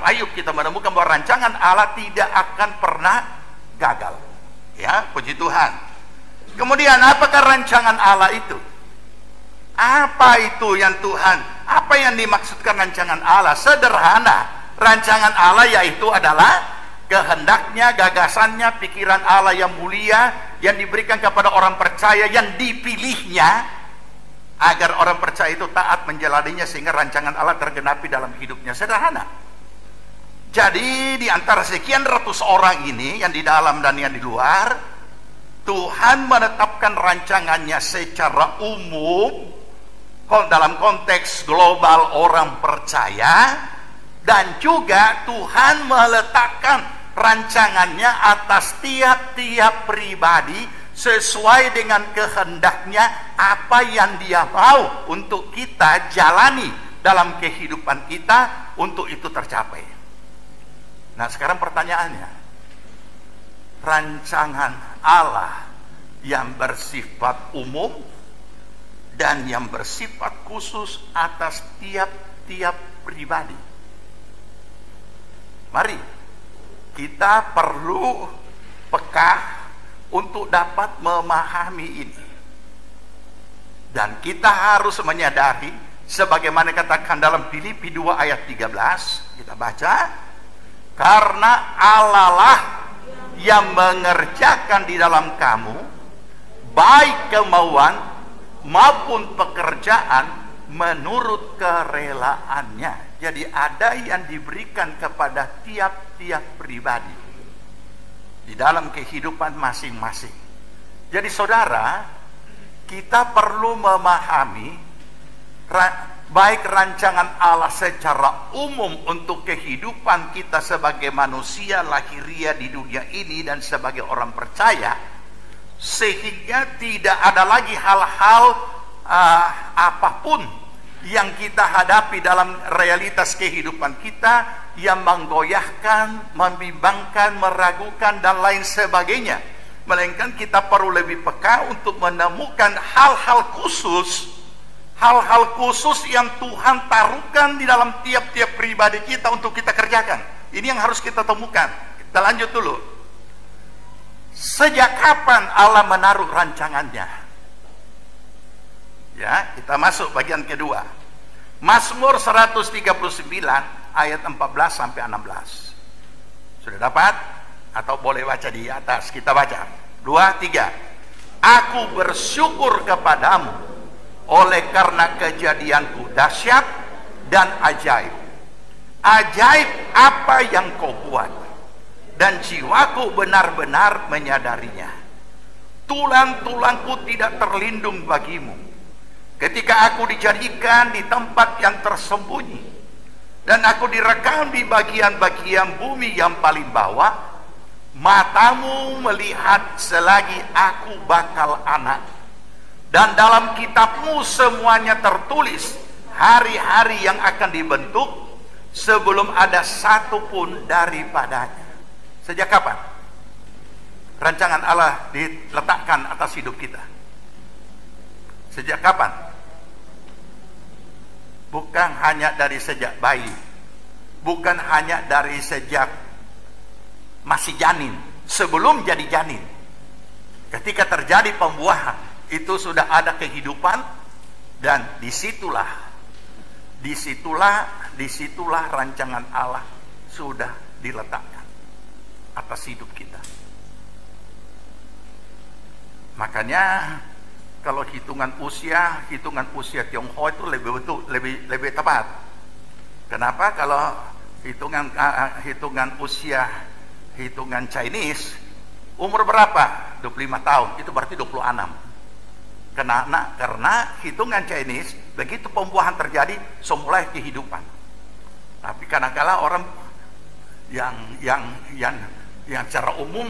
Ayub, kita menemukan bahwa rancangan Allah tidak akan pernah gagal. Ya, puji Tuhan. Kemudian apakah rancangan Allah itu? Apa itu yang Tuhan? Apa yang dimaksudkan rancangan Allah? Sederhana. Rancangan Allah yaitu adalah kehendaknya, gagasannya, pikiran Allah yang mulia yang diberikan kepada orang percaya, yang dipilihnya agar orang percaya itu taat menjalaninya sehingga rancangan Allah tergenapi dalam hidupnya. Sederhana. Jadi di antara sekian ratus orang ini, yang di dalam dan yang di luar, Tuhan menetapkan rancangannya secara umum dalam konteks global orang percaya, dan juga Tuhan meletakkan rancangannya atas tiap-tiap pribadi sesuai dengan kehendaknya, apa yang Dia mau untuk kita jalani dalam kehidupan kita untuk itu tercapai. Nah, sekarang pertanyaannya, rancangan Allah yang bersifat umum dan yang bersifat khusus atas tiap-tiap pribadi. Mari kita perlu peka untuk dapat memahami ini. Dan kita harus menyadari, sebagaimana katakan dalam Filipi 2 ayat 13, kita baca, karena Allah lah yang mengerjakan di dalam kamu baik kemauan maupun pekerjaan menurut kerelaannya. Jadi ada yang diberikan kepada tiap-tiap pribadi di dalam kehidupan masing-masing. Jadi saudara, kita perlu memahami baik rancangan Allah secara umum untuk kehidupan kita sebagai manusia lahiriah di dunia ini dan sebagai orang percaya, sehingga tidak ada lagi hal-hal apapun yang kita hadapi dalam realitas kehidupan kita yang menggoyahkan, membimbangkan, meragukan dan lain sebagainya. Melainkan kita perlu lebih peka untuk menemukan hal-hal khusus yang Tuhan taruhkan di dalam tiap-tiap pribadi kita untuk kita kerjakan. Ini yang harus kita temukan. Kita lanjut dulu. Sejak kapan Allah menaruh rancangannya? Ya, kita masuk bagian kedua. Mazmur 139 ayat 14 sampai 16. Sudah dapat? Atau boleh baca di atas? Kita baca. 2, 3. Aku bersyukur kepadamu oleh karena kejadianku dahsyat dan ajaib. Ajaib apa yang kau buat, dan jiwaku benar-benar menyadarinya. Tulang-tulangku tidak terlindung bagimu ketika aku dijadikan di tempat yang tersembunyi, dan aku direkam di bagian-bagian bumi yang paling bawah. Matamu melihat selagi aku bakal anak, dan dalam kitabmu semuanya tertulis hari-hari yang akan dibentuk sebelum ada satu pun daripadanya. Sejak kapan rancangan Allah diletakkan atas hidup kita? Sejak kapan? Bukan hanya dari sejak bayi, bukan hanya dari sejak masih janin, sebelum jadi janin. Ketika terjadi pembuahan, itu sudah ada kehidupan, dan disitulah rancangan Allah sudah diletakkan atas hidup kita. Makanya kalau hitungan usia Tionghoa itu lebih tepat. Kenapa? Kalau hitungan Chinese, umur berapa? 25 tahun, itu berarti 26. Karena hitungan Chinese, begitu pembuahan terjadi, semulai kehidupan. Tapi kadang-kala orang yang secara umum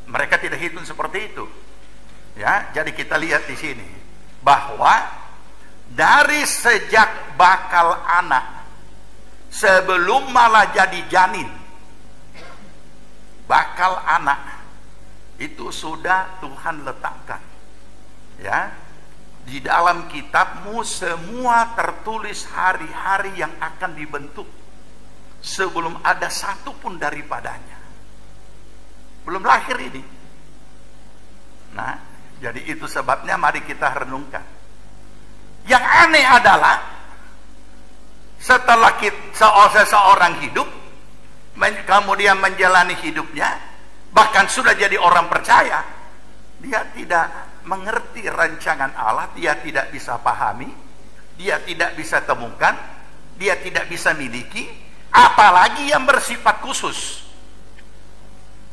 mereka tidak hitung seperti itu. Ya, jadi kita lihat di sini bahwa dari sejak bakal anak, sebelum malah jadi janin, bakal anak itu sudah Tuhan letakkan. Ya, Di dalam kitabmu semua tertulis hari-hari yang akan dibentuk sebelum ada satu pun daripadanya. Belum lahir ini. Nah, jadi itu sebabnya mari kita renungkan. Yang aneh adalah setelah seseorang hidup, kemudian menjalani hidupnya, bahkan sudah jadi orang percaya, dia tidak mengerti rancangan Allah, dia tidak bisa pahami, dia tidak bisa temukan, dia tidak bisa miliki, apalagi yang bersifat khusus.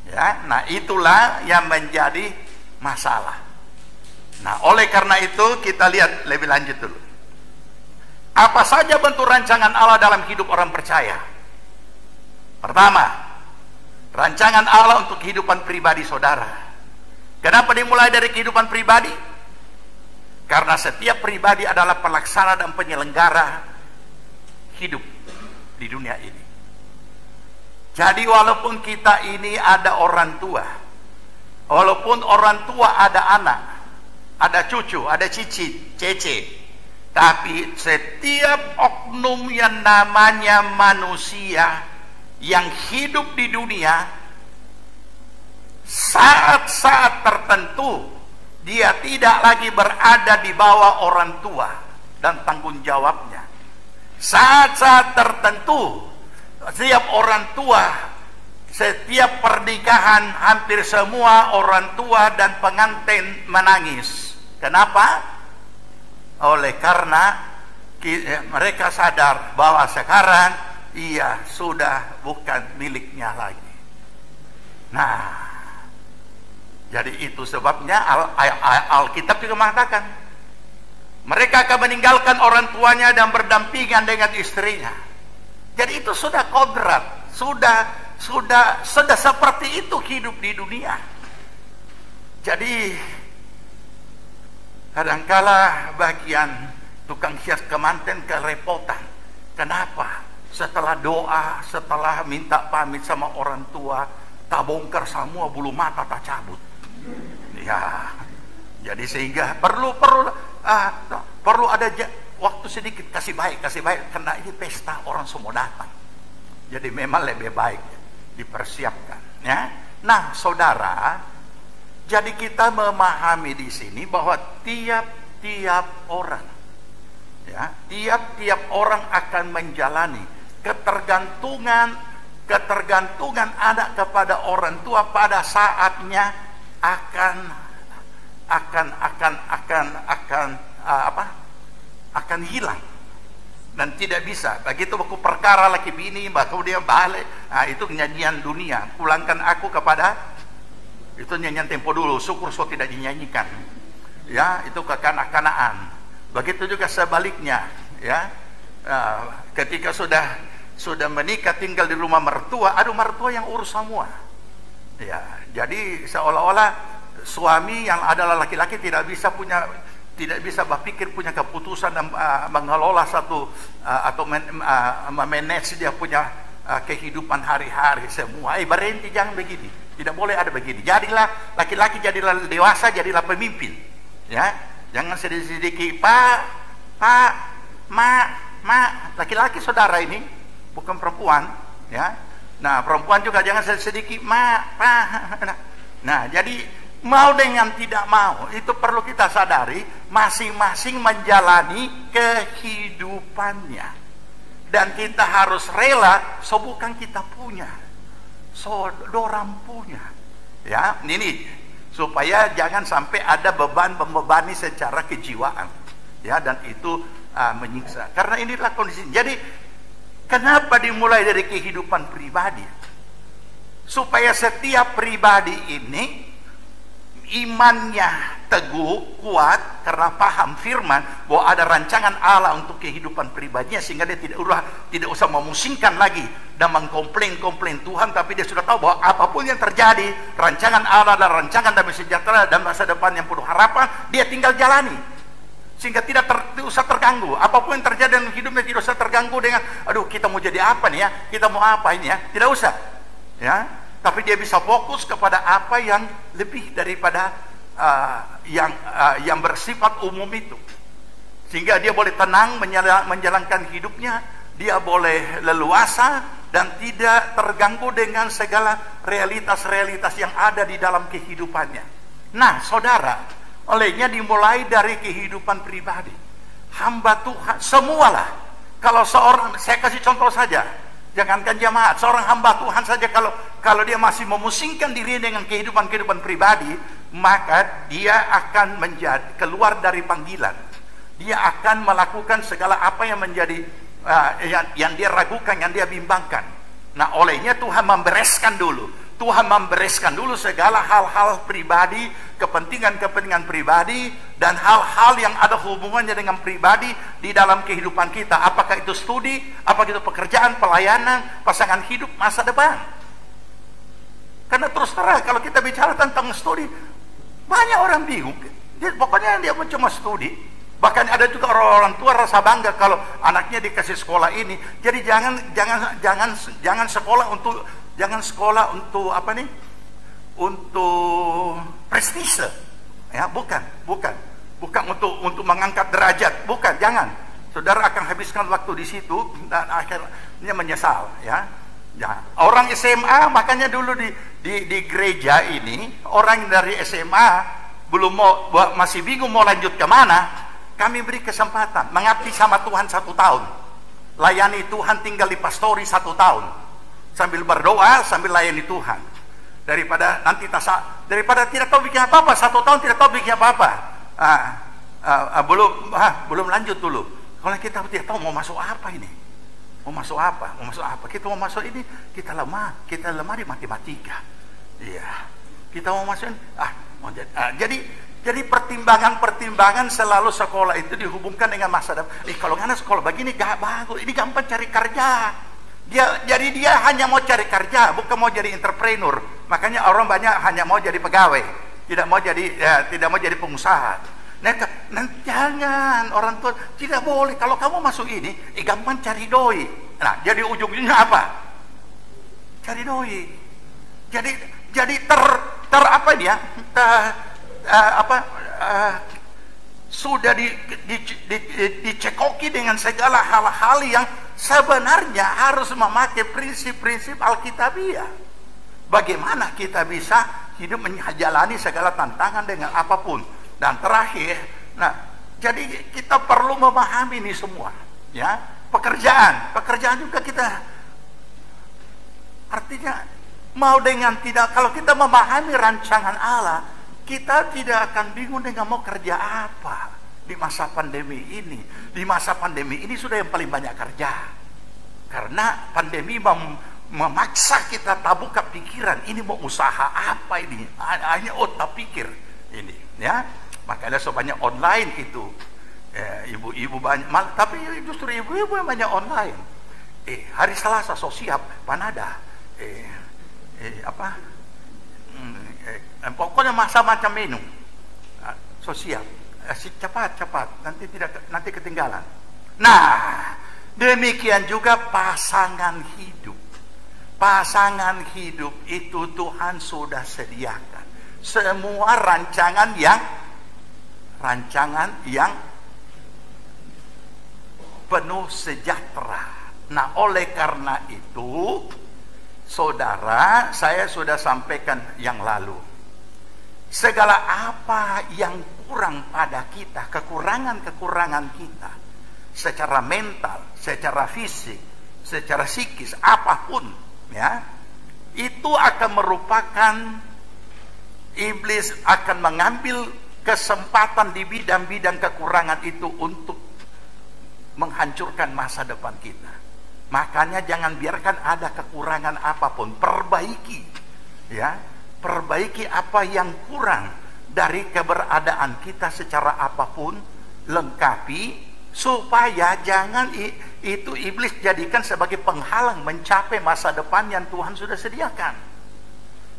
Ya, nah itulah yang menjadi masalah. Nah, oleh karena itu kita lihat lebih lanjut dulu. Apa saja bentuk rancangan Allah dalam hidup orang percaya? Pertama, rancangan Allah untuk kehidupan pribadi saudara. Kenapa dimulai dari kehidupan pribadi? Karena setiap pribadi adalah pelaksana dan penyelenggara hidup di dunia ini. Jadi walaupun kita ini ada orang tua, walaupun orang tua ada anak, ada cucu, ada cicit, cece, tapi setiap oknum yang namanya manusia yang hidup di dunia, saat-saat tertentu dia tidak lagi berada di bawah orang tua dan tanggung jawabnya. Saat-saat tertentu setiap orang tua, setiap pernikahan, hampir semua orang tua dan pengantin menangis. Kenapa? Oleh karena mereka sadar bahwa sekarang ia sudah bukan miliknya lagi. Nah, jadi itu sebabnya Alkitab juga mengatakan mereka akan meninggalkan orang tuanya dan berdampingan dengan istrinya. Jadi itu sudah kodrat, sudah seperti itu hidup di dunia. Jadi kadangkala bagian tukang hias kemanten kerepotan. Kenapa? Setelah doa, setelah minta pamit sama orang tua, tak bongkar semua bulu mata, tak cabut. Ya, jadi sehingga perlu ada waktu sedikit kasih baik karena ini pesta orang semua datang. Jadi memang lebih baik dipersiapkan. Ya, nah saudara, jadi kita memahami di sini bahwa tiap-tiap orang, ya, tiap-tiap orang akan menjalani ketergantungan anak kepada orang tua pada saatnya akan hilang dan tidak bisa. Begitu aku perkara laki bini, baku dia balik. Nah, itu nyanyian dunia. Pulangkan aku kepada, itu nyanyian tempo dulu. Syukur so tidak dinyanyikan. Ya, itu kekanak-kanakan. Begitu juga sebaliknya. Ya, ketika sudah menikah tinggal di rumah mertua, aduh mertua yang urus semua. Ya, jadi seolah-olah suami yang adalah laki-laki tidak bisa berpikir, punya keputusan dan mengelola satu atau memanage dia punya kehidupan hari-hari semua. Berhenti, jangan begini. Tidak boleh ada begini. Jadilah laki-laki, jadilah dewasa, jadilah pemimpin. Ya, jangan sedikit-sedikit mak, laki-laki saudara ini bukan perempuan, ya. Nah, perempuan juga jangan sedikit mak, pak. Nah, jadi mau dengan tidak mau itu perlu kita sadari, masing-masing menjalani kehidupannya, dan kita harus rela. So bukan kita punya, so dorang punya. Ya, ini supaya jangan sampai ada beban membebani secara kejiwaan, ya, dan itu menyiksa. Karena inilah kondisi. Jadi kenapa dimulai dari kehidupan pribadi? Supaya setiap pribadi ini imannya teguh, kuat, karena paham firman bahwa ada rancangan Allah untuk kehidupan pribadinya, sehingga dia tidak usah memusingkan lagi dan mengkomplain Tuhan, tapi dia sudah tahu bahwa apapun yang terjadi, rancangan Allah adalah rancangan damai sejahtera dan masa depan yang penuh harapan, dia tinggal jalani. Sehingga tidak usah terganggu. Apapun yang terjadi dalam hidupnya tidak usah terganggu dengan, aduh kita mau jadi apa nih ya, kita mau apa ini ya, tidak usah. Ya, tapi dia bisa fokus kepada apa yang lebih daripada yang bersifat umum itu, sehingga dia boleh tenang menjalankan hidupnya, dia boleh leluasa dan tidak terganggu dengan segala realitas-realitas yang ada di dalam kehidupannya. Nah, saudara, olehnya dimulai dari kehidupan pribadi. Hamba Tuhan, semualah. Kalau seorang, saya kasih contoh saja, jangankan jemaat, seorang hamba Tuhan saja kalau dia masih memusingkan diri dengan kehidupan pribadi, maka dia akan menjadi keluar dari panggilan. Dia akan melakukan segala apa yang menjadi yang dia ragukan, yang dia bimbangkan. Nah, olehnya Tuhan membereskan dulu. Tuhan membereskan dulu segala hal-hal pribadi, kepentingan-kepentingan pribadi, dan hal-hal yang ada hubungannya dengan pribadi di dalam kehidupan kita. Apakah itu studi, apakah itu pekerjaan, pelayanan, pasangan hidup, masa depan. Karena terus terang, kalau kita bicara tentang studi, banyak orang bingung. Pokoknya dia cuma studi. Bahkan ada juga orang tua rasa bangga kalau anaknya dikasih sekolah ini. Jadi jangan sekolah untuk apa nih? Untuk prestise. Ya, bukan untuk mengangkat derajat, bukan, jangan. Saudara akan habiskan waktu di situ dan akhirnya menyesal, ya. Ya, orang SMA, makanya dulu di gereja ini, orang dari SMA masih bingung mau lanjut kemana. Kami beri kesempatan mengabdi sama Tuhan 1 tahun, layani Tuhan, tinggal di pastori 1 tahun, sambil berdoa, sambil layani Tuhan, daripada tidak tahu bikin apa-apa 1 tahun tidak tahu bikin apa-apa. Belum lanjut dulu. Kalau kita tidak tahu mau masuk apa ini, mau masuk apa, kita mau masuk ini, kita lemah di matematika, iya, kita mau masuk jadi pertimbangan selalu sekolah itu dihubungkan dengan masa depan. Kalau nggak sekolah begini gak bagus, ini gampang cari kerja. Jadi dia hanya mau cari kerja, bukan mau jadi entrepreneur. Makanya orang banyak hanya mau jadi pegawai, tidak mau jadi pengusaha. Nah, jangan, orang tua tidak boleh. Kalau kamu masuk ini, gampang cari doi. Nah, jadi ujungnya apa? Cari doi. Jadi apa dia? Sudah dicekoki dengan segala hal-hal yang sebenarnya harus memakai prinsip-prinsip Alkitabiah. Bagaimana kita bisa hidup menjalani segala tantangan dengan apapun. Dan terakhir, jadi kita perlu memahami ini semua, ya. Pekerjaan juga kita, artinya mau dengan tidak, kalau kita memahami rancangan Allah, kita tidak akan bingung dengan mau kerja apa di masa pandemi ini. Di masa pandemi ini sudah yang paling banyak kerja. Karena pandemi memaksa kita tak buka pikiran. Ini mau usaha apa ini? Hanya otak pikir ini, ya. Makanya so banyak online itu. Ibu-ibu banyak, tapi justru ibu-ibu yang banyak online. Hari Selasa so siap, panada. Pokoknya macam minum, sosial, cepat, nanti ketinggalan. Nah, demikian juga pasangan hidup. Pasangan hidup itu Tuhan sudah sediakan semua rancangan yang penuh sejahtera. Nah, oleh karena itu, saudara, saya sudah sampaikan yang lalu. Segala apa yang kurang pada kita, kekurangan kita, secara mental, secara fisik, secara psikis, apapun, ya, itu akan merupakan, iblis akan mengambil kesempatan di bidang-bidang kekurangan itu untuk menghancurkan masa depan kita. Makanya jangan biarkan ada kekurangan apapun, perbaiki, ya. Perbaiki apa yang kurang dari keberadaan kita secara apapun, lengkapi, supaya jangan itu iblis jadikan sebagai penghalang mencapai masa depan yang Tuhan sudah sediakan.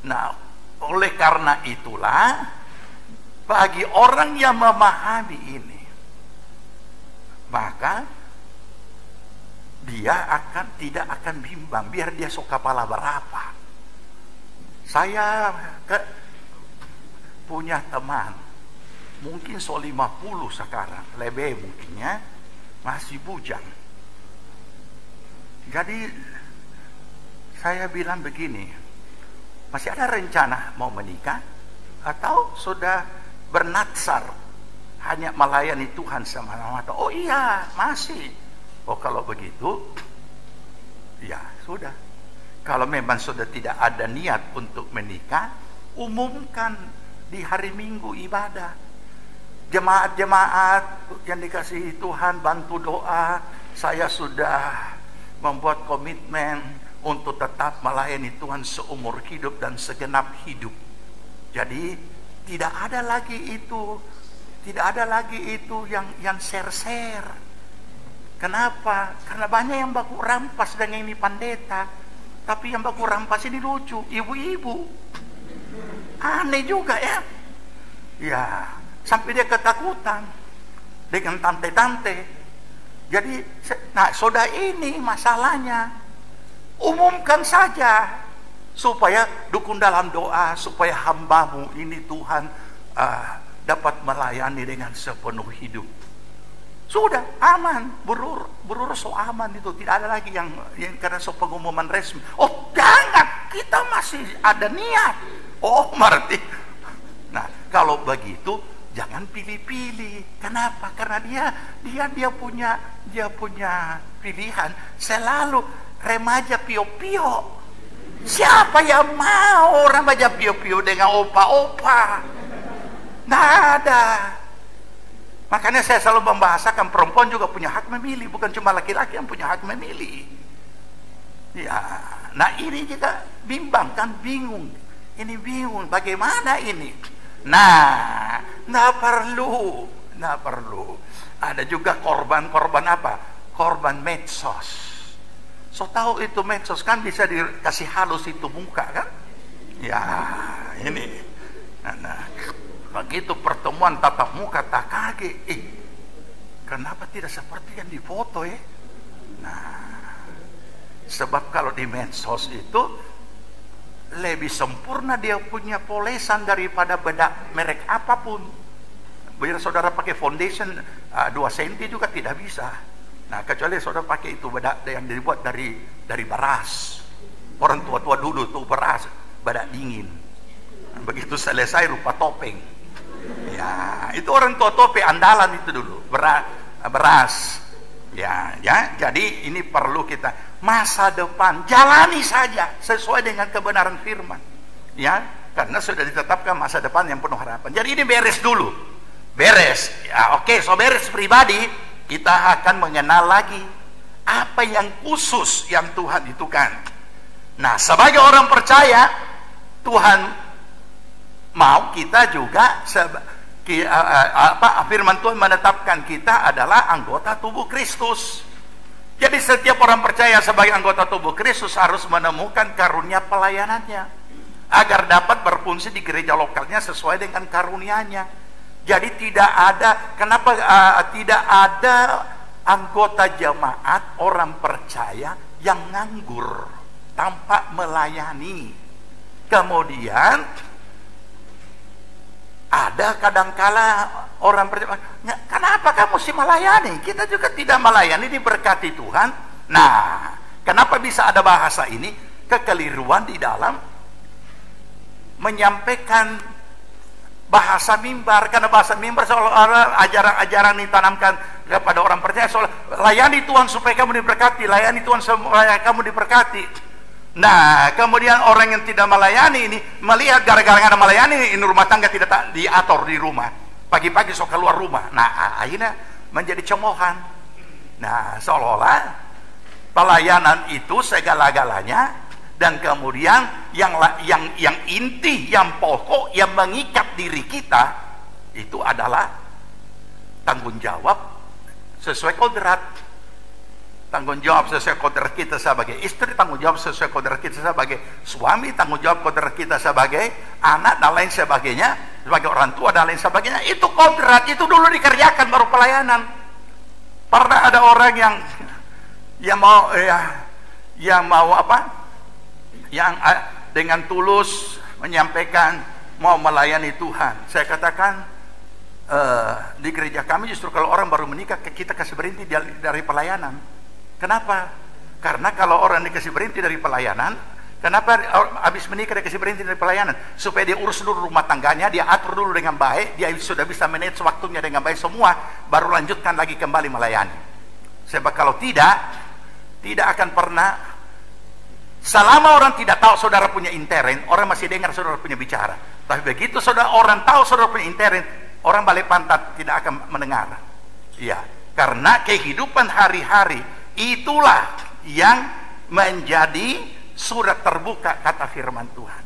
Nah, oleh karena itulah, bagi orang yang memahami ini, maka dia tidak akan bimbang, biar dia sok kepala berapa. Saya punya teman, mungkin 50 sekarang, lebih mungkinnya, masih bujang. Jadi saya bilang begini, masih ada rencana mau menikah? Atau sudah bernatsar hanya melayani Tuhan semata-mata? Oh iya, masih. Oh kalau begitu, ya sudah. Kalau memang sudah tidak ada niat untuk menikah, umumkan di hari Minggu ibadah. Jemaat-jemaat yang dikasihi Tuhan, bantu doa. Saya sudah membuat komitmen untuk tetap melayani Tuhan seumur hidup dan segenap hidup. Jadi tidak ada lagi itu yang share-share. Kenapa? Karena banyak yang baku rampas dengan ini pendeta, tapi yang baku rampas ini lucu, ibu-ibu. Aneh juga ya. Ya, sampai dia ketakutan dengan tante-tante. Jadi, nah saudara, ini masalahnya. Umumkan saja supaya dukung dalam doa, supaya hambamu ini Tuhan dapat melayani dengan sepenuh hidup. Sudah aman, berurus so aman itu. Tidak ada lagi yang karena so pengumuman resmi. Oh jangan, kita masih ada niat. Oh berarti, nah kalau begitu jangan pilih-pilih. Kenapa? Karena dia punya pilihan. Selalu remaja pio-pio. Siapa yang mau remaja pio-pio dengan opa-opa? Nggak ada. Makanya saya selalu membahasakan perempuan juga punya hak memilih, bukan cuma laki-laki yang punya hak memilih. Ya, nah ini juga bimbang kan, bingung. Ini bingung, bagaimana ini? Nah, nggak perlu. Ada juga korban apa? Korban medsos. So tahu itu medsos kan bisa dikasih halus itu muka kan? Ya, ini. Nah, begitu pertemuan tatap muka tak kaget. Kenapa tidak seperti yang difoto ya? Nah, sebab kalau di medsos itu lebih sempurna dia punya polesan daripada bedak merek apapun. Biar saudara pakai foundation 2 cm juga tidak bisa. Nah, kecuali saudara pakai itu bedak yang dibuat dari beras. Orang tua-tua dulu tuh beras, bedak dingin. Nah, begitu selesai rupa topeng. Ya, itu orang tua tope andalan itu dulu, beras. Ya, jadi ini perlu kita masa depan jalani saja sesuai dengan kebenaran firman. Ya, karena sudah ditetapkan masa depan yang penuh harapan. Jadi ini beres dulu. Beres. Ya, oke, so beres pribadi, kita akan mengenal lagi apa yang khusus yang Tuhan itukan. Nah, sebagai orang percaya, Tuhan mau kita juga firman Tuhan menetapkan kita adalah anggota tubuh Kristus. Jadi setiap orang percaya sebagai anggota tubuh Kristus harus menemukan karunia pelayanannya agar dapat berfungsi di gereja lokalnya sesuai dengan karunia-Nya. Jadi tidak ada tidak ada anggota jemaat orang percaya yang nganggur tanpa melayani. Kemudian ada kadangkala orang percaya, kenapa kamu mesti melayani? Kita juga tidak melayani, diberkati Tuhan. Nah, kenapa bisa ada bahasa ini? Kekeliruan di dalam menyampaikan bahasa mimbar. Karena bahasa mimbar seolah-olah ajaran-ajaran ditanamkan kepada orang percaya, seolah layani Tuhan supaya kamu diberkati, layani Tuhan supaya kamu diberkati. Nah, kemudian orang yang tidak melayani ini melihat gara-gara ada melayani ini rumah tangga tidak diatur di rumah. Pagi-pagi sok keluar rumah. Nah, akhirnya menjadi cemoohan. Nah, seolah-olah pelayanan itu segala-galanya, dan kemudian yang inti, yang pokok, yang mengikat diri kita itu adalah tanggung jawab sesuai kodrat. Tanggung jawab sesuai kodrat kita sebagai istri, tanggung jawab sesuai kodrat kita sebagai suami, tanggung jawab kodrat kita sebagai anak dan lain sebagainya, sebagai orang tua dan lain sebagainya. Itu kodrat, itu dulu dikerjakan baru pelayanan. Pernah ada orang yang mau dengan tulus menyampaikan mau melayani Tuhan. Saya katakan di gereja kami justru kalau orang baru menikah kita kasih berhenti dari pelayanan. Kenapa? Karena kalau orang dikasih berhenti dari pelayanan, kenapa habis menikah dikasih berhenti dari pelayanan? Supaya dia urus dulu rumah tangganya, dia atur dulu dengan baik, dia sudah bisa manage waktunya dengan baik semua, baru lanjutkan lagi kembali melayani. Sebab kalau tidak akan pernah. Selama orang tidak tahu saudara punya intern, orang masih dengar saudara punya bicara. Tapi begitu orang tahu saudara punya intern, orang balik pantat tidak akan mendengar. Ya, karena kehidupan hari-hari itulah yang menjadi surat terbuka kata firman Tuhan.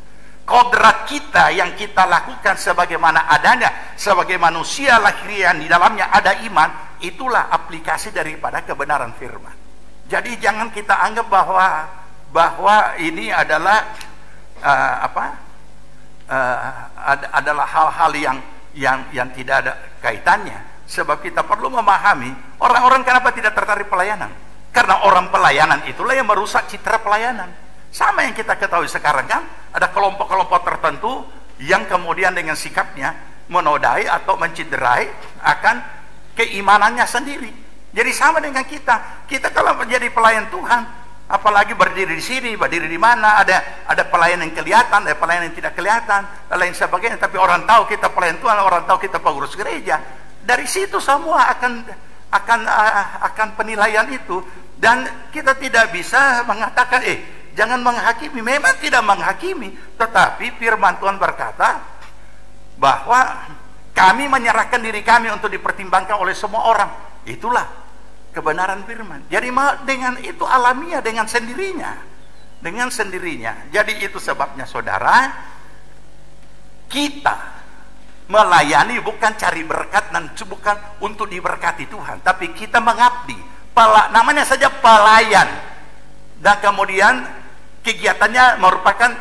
Kodrat kita yang kita lakukan sebagaimana adanya, sebagai manusia lahiriah di dalamnya ada iman, itulah aplikasi daripada kebenaran firman. Jadi jangan kita anggap bahwa ini adalah adalah hal-hal yang tidak ada kaitannya. Sebab kita perlu memahami orang-orang kenapa tidak tertarik pelayanan. Karena orang pelayanan itulah yang merusak citra pelayanan. Sama yang kita ketahui sekarang kan, ada kelompok-kelompok tertentu yang kemudian dengan sikapnya menodai atau menciderai akan keimanannya sendiri. Jadi sama dengan kita kalau menjadi pelayan Tuhan, apalagi berdiri di sini, berdiri di mana, ada pelayan yang kelihatan, ada pelayan yang tidak kelihatan, dan lain sebagainya. Tapi orang tahu kita pelayan Tuhan, orang tahu kita pengurus gereja. Dari situ semua akan penilaian itu, dan kita tidak bisa mengatakan jangan menghakimi. Memang tidak menghakimi, tetapi firman Tuhan berkata bahwa kami menyerahkan diri kami untuk dipertimbangkan oleh semua orang. Itulah kebenaran firman. Jadi dengan itu alamiah, dengan sendirinya. Jadi itu sebabnya saudara, kita melayani bukan cari berkat dan bukan untuk diberkati Tuhan, tapi kita mengabdi. Namanya saja pelayan, dan kemudian kegiatannya merupakan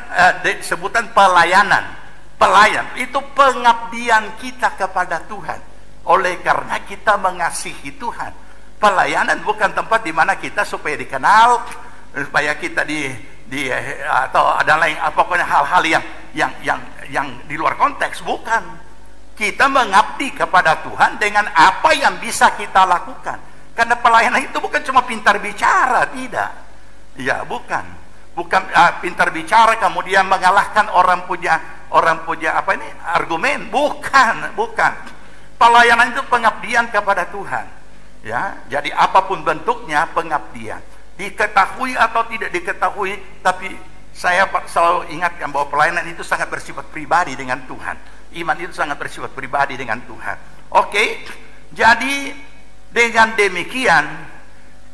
sebutan pelayanan. Pelayan itu pengabdian kita kepada Tuhan. Oleh karena kita mengasihi Tuhan, pelayanan bukan tempat di mana kita supaya dikenal, supaya kita atau ada lain pokoknya hal-hal yang di luar konteks. Bukan. Kita mengabdi kepada Tuhan dengan apa yang bisa kita lakukan. Karena pelayanan itu bukan cuma pintar bicara, tidak. Ya, bukan pintar bicara kemudian mengalahkan orang punya argumen. Bukan. Pelayanan itu pengabdian kepada Tuhan. Ya, jadi apapun bentuknya pengabdian. Diketahui atau tidak diketahui, tapi saya selalu ingatkan bahwa pelayanan itu sangat bersifat pribadi dengan Tuhan. Iman itu sangat bersifat pribadi dengan Tuhan. Oke, jadi dengan demikian,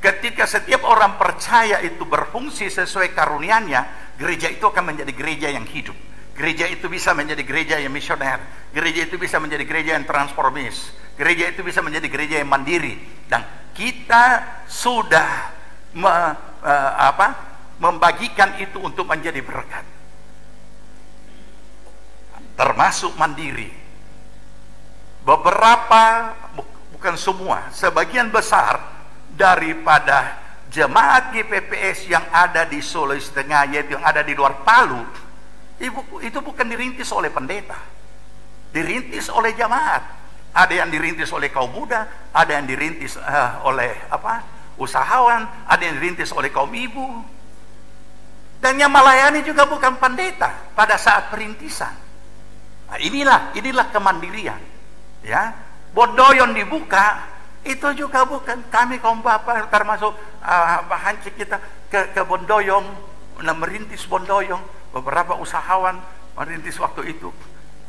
ketika setiap orang percaya itu berfungsi sesuai karunia-Nya, gereja itu akan menjadi gereja yang hidup. Gereja itu bisa menjadi gereja yang misioner. Gereja itu bisa menjadi gereja yang transformis. Gereja itu bisa menjadi gereja yang mandiri. Dan kita sudah membagikan itu untuk menjadi berkat. Termasuk mandiri. Beberapa, bukan semua, sebagian besar daripada jemaat GPPS yang ada di Sulawesi Tengah, yaitu yang ada di luar Palu, itu bukan dirintis oleh pendeta, dirintis oleh jemaat. Ada yang dirintis oleh kaum muda, ada yang dirintis oleh usahawan, ada yang dirintis oleh kaum ibu. Dan yang melayani juga bukan pendeta pada saat perintisan. Nah, inilah kemandirian. Ya, Bondoyon dibuka, itu juga bukan kami kaum bapak termasuk hancik kita ke Bondoyong, merintis Bondoyong, beberapa usahawan merintis waktu itu.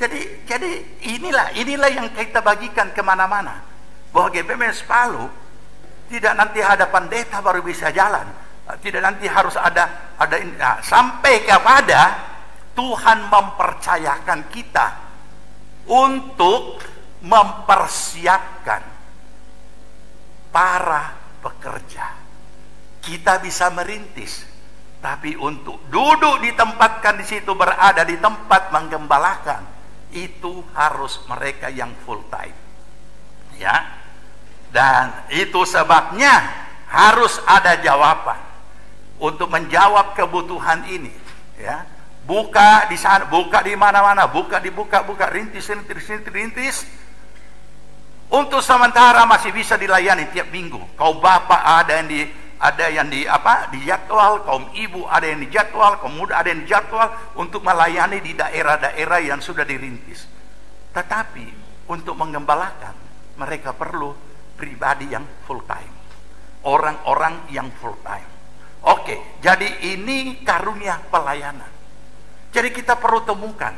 Jadi inilah yang kita bagikan kemana-mana, bahwa GPPS Palu tidak nanti ada pendeta baru bisa jalan, tidak nanti harus ada sampai kepada Tuhan mempercayakan kita untuk mempersiapkan para pekerja. Kita bisa merintis, tapi untuk duduk ditempatkan di situ, berada di tempat menggembalakan, itu harus mereka yang full time. Ya. Dan itu sebabnya harus ada jawaban untuk menjawab kebutuhan ini, ya. buka di sana, buka di mana-mana, buka, rintis. Untuk sementara masih bisa dilayani tiap minggu. Kaum bapak ada yang dijadwal, kaum ibu ada yang dijadwal, kaum muda ada yang dijadwal untuk melayani di daerah-daerah yang sudah dirintis. Tetapi untuk menggembalakan mereka perlu pribadi yang full time, orang-orang yang full time. Oke, jadi ini karunia pelayanan. Jadi kita perlu temukan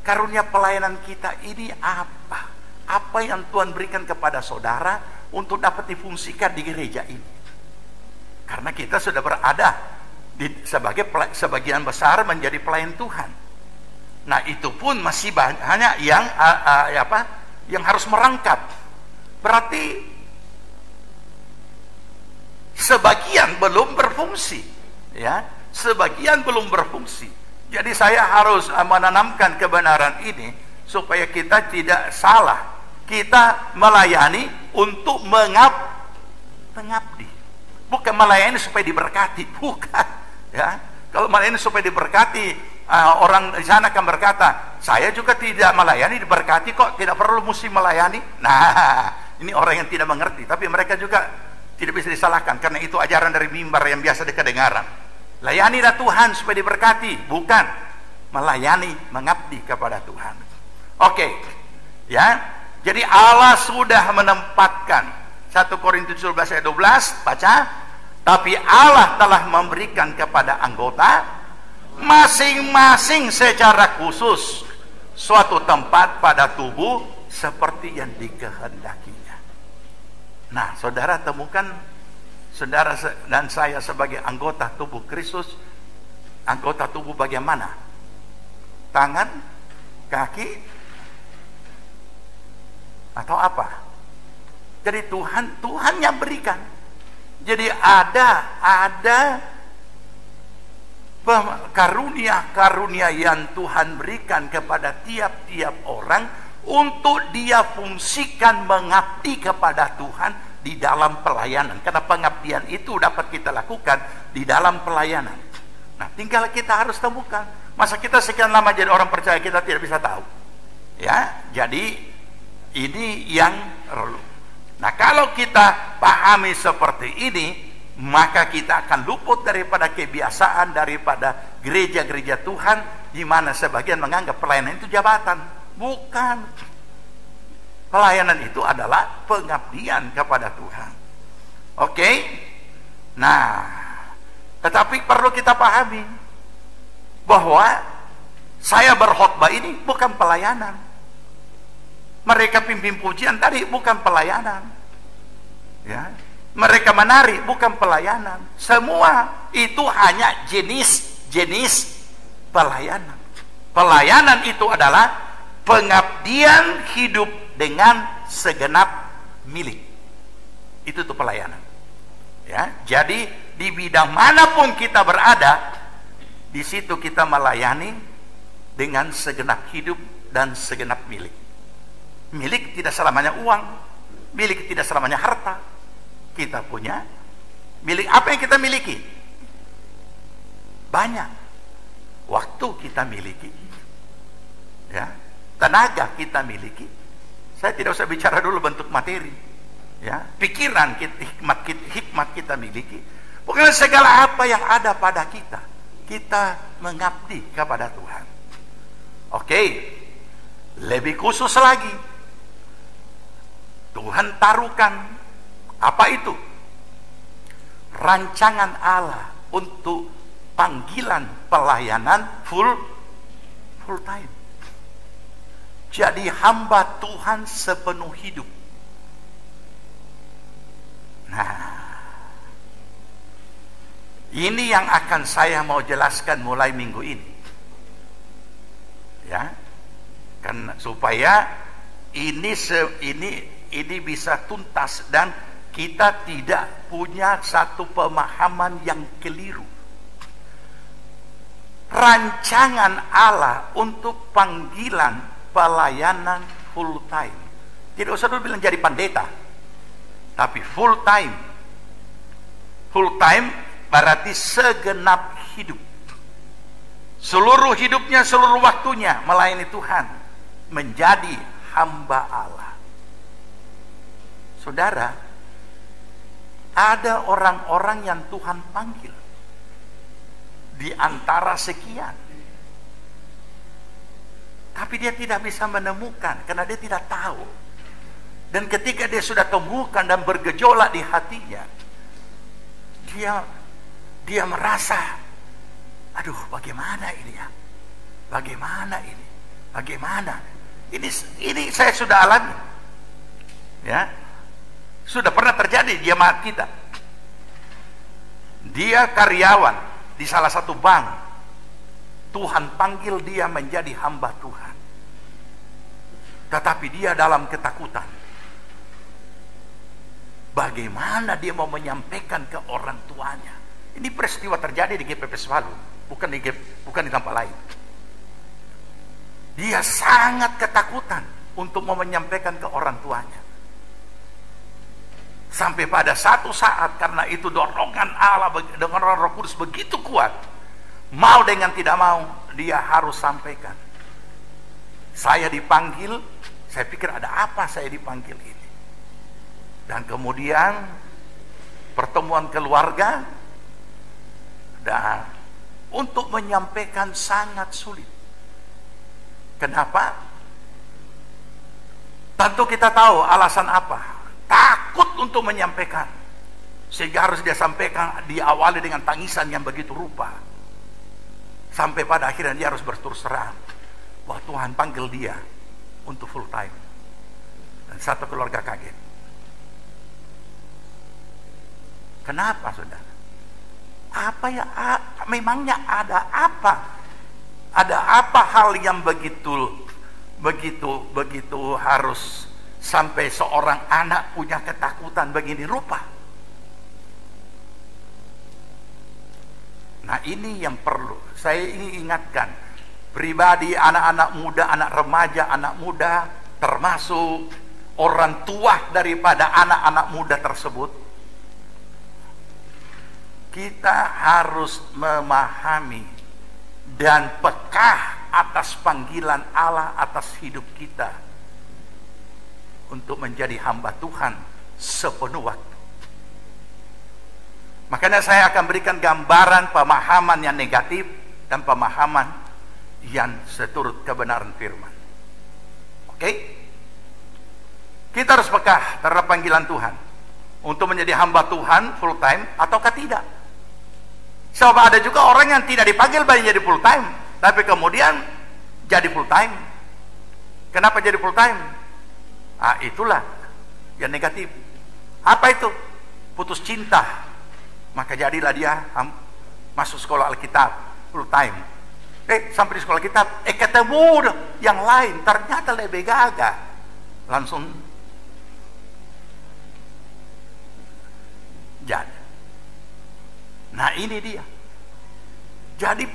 karunia pelayanan kita ini apa? Apa yang Tuhan berikan kepada saudara untuk dapat difungsikan di gereja ini. Karena kita sudah berada sebagian besar menjadi pelayan Tuhan. Nah, itu pun masih banyak yang harus merangkap. Berarti sebagian belum berfungsi, ya. Sebagian belum berfungsi. Jadi saya harus menanamkan kebenaran ini supaya kita tidak salah. Kita melayani untuk mengabdi. Bukan melayani supaya diberkati, bukan. Ya, kalau melayani supaya diberkati, orang di sana akan berkata, saya juga tidak melayani diberkati kok, tidak perlu mesti melayani. Nah, ini orang yang tidak mengerti, tapi mereka juga tidak bisa disalahkan karena itu ajaran dari mimbar yang biasa dikedengaran. Layanilah Tuhan supaya diberkati, bukan melayani, mengabdi kepada Tuhan. Oke, ya. Jadi Allah sudah menempatkan 1 Korintus 12 ayat 12, baca. Tapi Allah telah memberikan kepada anggota masing-masing secara khusus suatu tempat pada tubuh seperti yang dikehendakinya. Nah, saudara temukan, saudara dan saya sebagai anggota tubuh Kristus, anggota tubuh bagian mana? Tangan, kaki, atau apa? Jadi Tuhan yang berikan. Jadi ada karunia yang Tuhan berikan kepada tiap-tiap orang untuk dia fungsikan mengabdi kepada Tuhan di dalam pelayanan. Karena pengabdian itu dapat kita lakukan di dalam pelayanan. Nah, tinggal kita harus temukan. Masa kita sekian lama jadi orang percaya kita tidak bisa tahu? Ya, jadi ini yang perlu. Nah, kalau kita pahami seperti ini, maka kita akan luput daripada kebiasaan daripada gereja-gereja Tuhan di mana sebagian menganggap pelayanan itu jabatan. Bukan. Pelayanan itu adalah pengabdian kepada Tuhan. Oke? Nah, tetapi perlu kita pahami bahwa saya berkhotbah ini bukan pelayanan. Mereka pimpin pujian tadi bukan pelayanan, ya. Mereka menari bukan pelayanan. Semua itu hanya jenis pelayanan. Pelayanan itu adalah pengabdian hidup dengan segenap milik. Itu tuh pelayanan. Ya, jadi di bidang manapun kita berada, di situ kita melayani dengan segenap hidup dan segenap milik. Milik tidak selamanya uang, milik tidak selamanya harta. Kita punya milik. Apa yang kita miliki? Banyak. Waktu kita miliki, ya. Tenaga kita miliki. Saya tidak usah bicara dulu bentuk materi, ya. Pikiran kita, hikmat kita miliki. Bukan segala apa yang ada pada kita mengabdi kepada Tuhan. Oke, lebih khusus lagi. Tuhan taruhkan apa itu? Rancangan Allah untuk panggilan pelayanan full time. Jadi hamba Tuhan sepenuh hidup. Nah, ini yang akan saya mau jelaskan mulai minggu ini. Ya. Karena supaya ini bisa tuntas dan kita tidak punya satu pemahaman yang keliru. Rancangan Allah untuk panggilan pelayanan full time. Tidak usah dulu bilang jadi pendeta, tapi full time. Full time berarti segenap hidup. seluruh hidupnya, seluruh waktunya melayani Tuhan, menjadi hamba Allah. Saudara, ada orang-orang yang Tuhan panggil di antara sekian, tapi dia tidak bisa menemukan karena dia tidak tahu. Dan ketika dia sudah temukan dan bergejolak di hatinya, dia merasa, aduh, bagaimana ini ya? Bagaimana ini? Bagaimana? Ini saya sudah alami. Ya. Sudah pernah terjadi di jemaat kita. Dia karyawan di salah satu bank. Tuhan panggil dia menjadi hamba Tuhan. Tetapi dia dalam ketakutan. Bagaimana dia mau menyampaikan ke orang tuanya? Ini peristiwa terjadi di GPP Palu, bukan di tempat lain. Dia sangat ketakutan untuk mau menyampaikan ke orang tuanya. Sampai pada satu saat, karena itu dorongan Allah dengan Roh Kudus begitu kuat, mau dengan tidak mau dia harus sampaikan. Saya dipanggil, saya pikir ada apa saya dipanggil ini. Dan kemudian pertemuan keluarga, dan untuk menyampaikan sangat sulit. Kenapa? Tentu kita tahu alasan apa. Takut untuk menyampaikan, sehingga harus dia sampaikan, diawali dengan tangisan yang begitu rupa, sampai pada akhirnya dia harus berterus terang bahwa Tuhan panggil dia untuk full time. Dan satu keluarga kaget. Kenapa, saudara? Apa ya? Memangnya ada apa? Ada apa hal yang begitu harus sampai seorang anak punya ketakutan begini rupa? Nah, ini yang perlu saya ingin ingatkan pribadi, anak-anak muda, anak remaja, anak muda, termasuk orang tua daripada anak-anak muda tersebut. Kita harus memahami dan peka atas panggilan Allah atas hidup kita untuk menjadi hamba Tuhan sepenuh waktu. Makanya saya akan berikan gambaran pemahaman yang negatif dan pemahaman yang seturut kebenaran firman. Oke? Kita harus peka terhadap panggilan Tuhan untuk menjadi hamba Tuhan full time ataukah tidak. Sebab ada juga orang yang tidak dipanggil jadi full time, tapi kemudian jadi full time. Kenapa jadi full time? Itulah yang negatif. Apa itu? Putus cinta. Maka jadilah dia masuk sekolah Alkitab full time. Sampai di sekolah Alkitab, ketemu yang lain, ternyata lebih gagah. Langsung jadi. Nah, ini dia. Jadi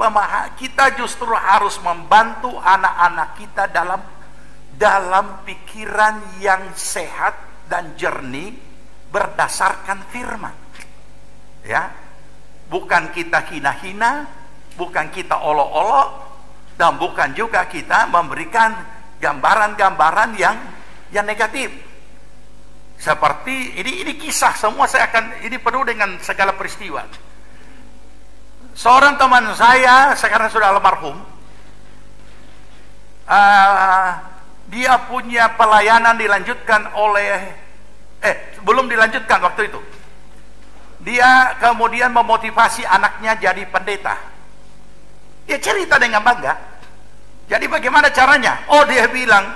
kita justru harus membantu anak-anak kita dalam pikiran yang sehat dan jernih berdasarkan firman. Ya. Bukan kita hina-hina, bukan kita olok-olok, dan bukan juga kita memberikan gambaran-gambaran yang negatif. Seperti ini kisah semua ini penuh dengan segala peristiwa. Seorang teman saya sekarang sudah almarhum, dia punya pelayanan dilanjutkan belum dilanjutkan waktu itu. Dia kemudian memotivasi anaknya jadi pendeta. Dia cerita dengan bangga. Jadi bagaimana caranya? Dia bilang,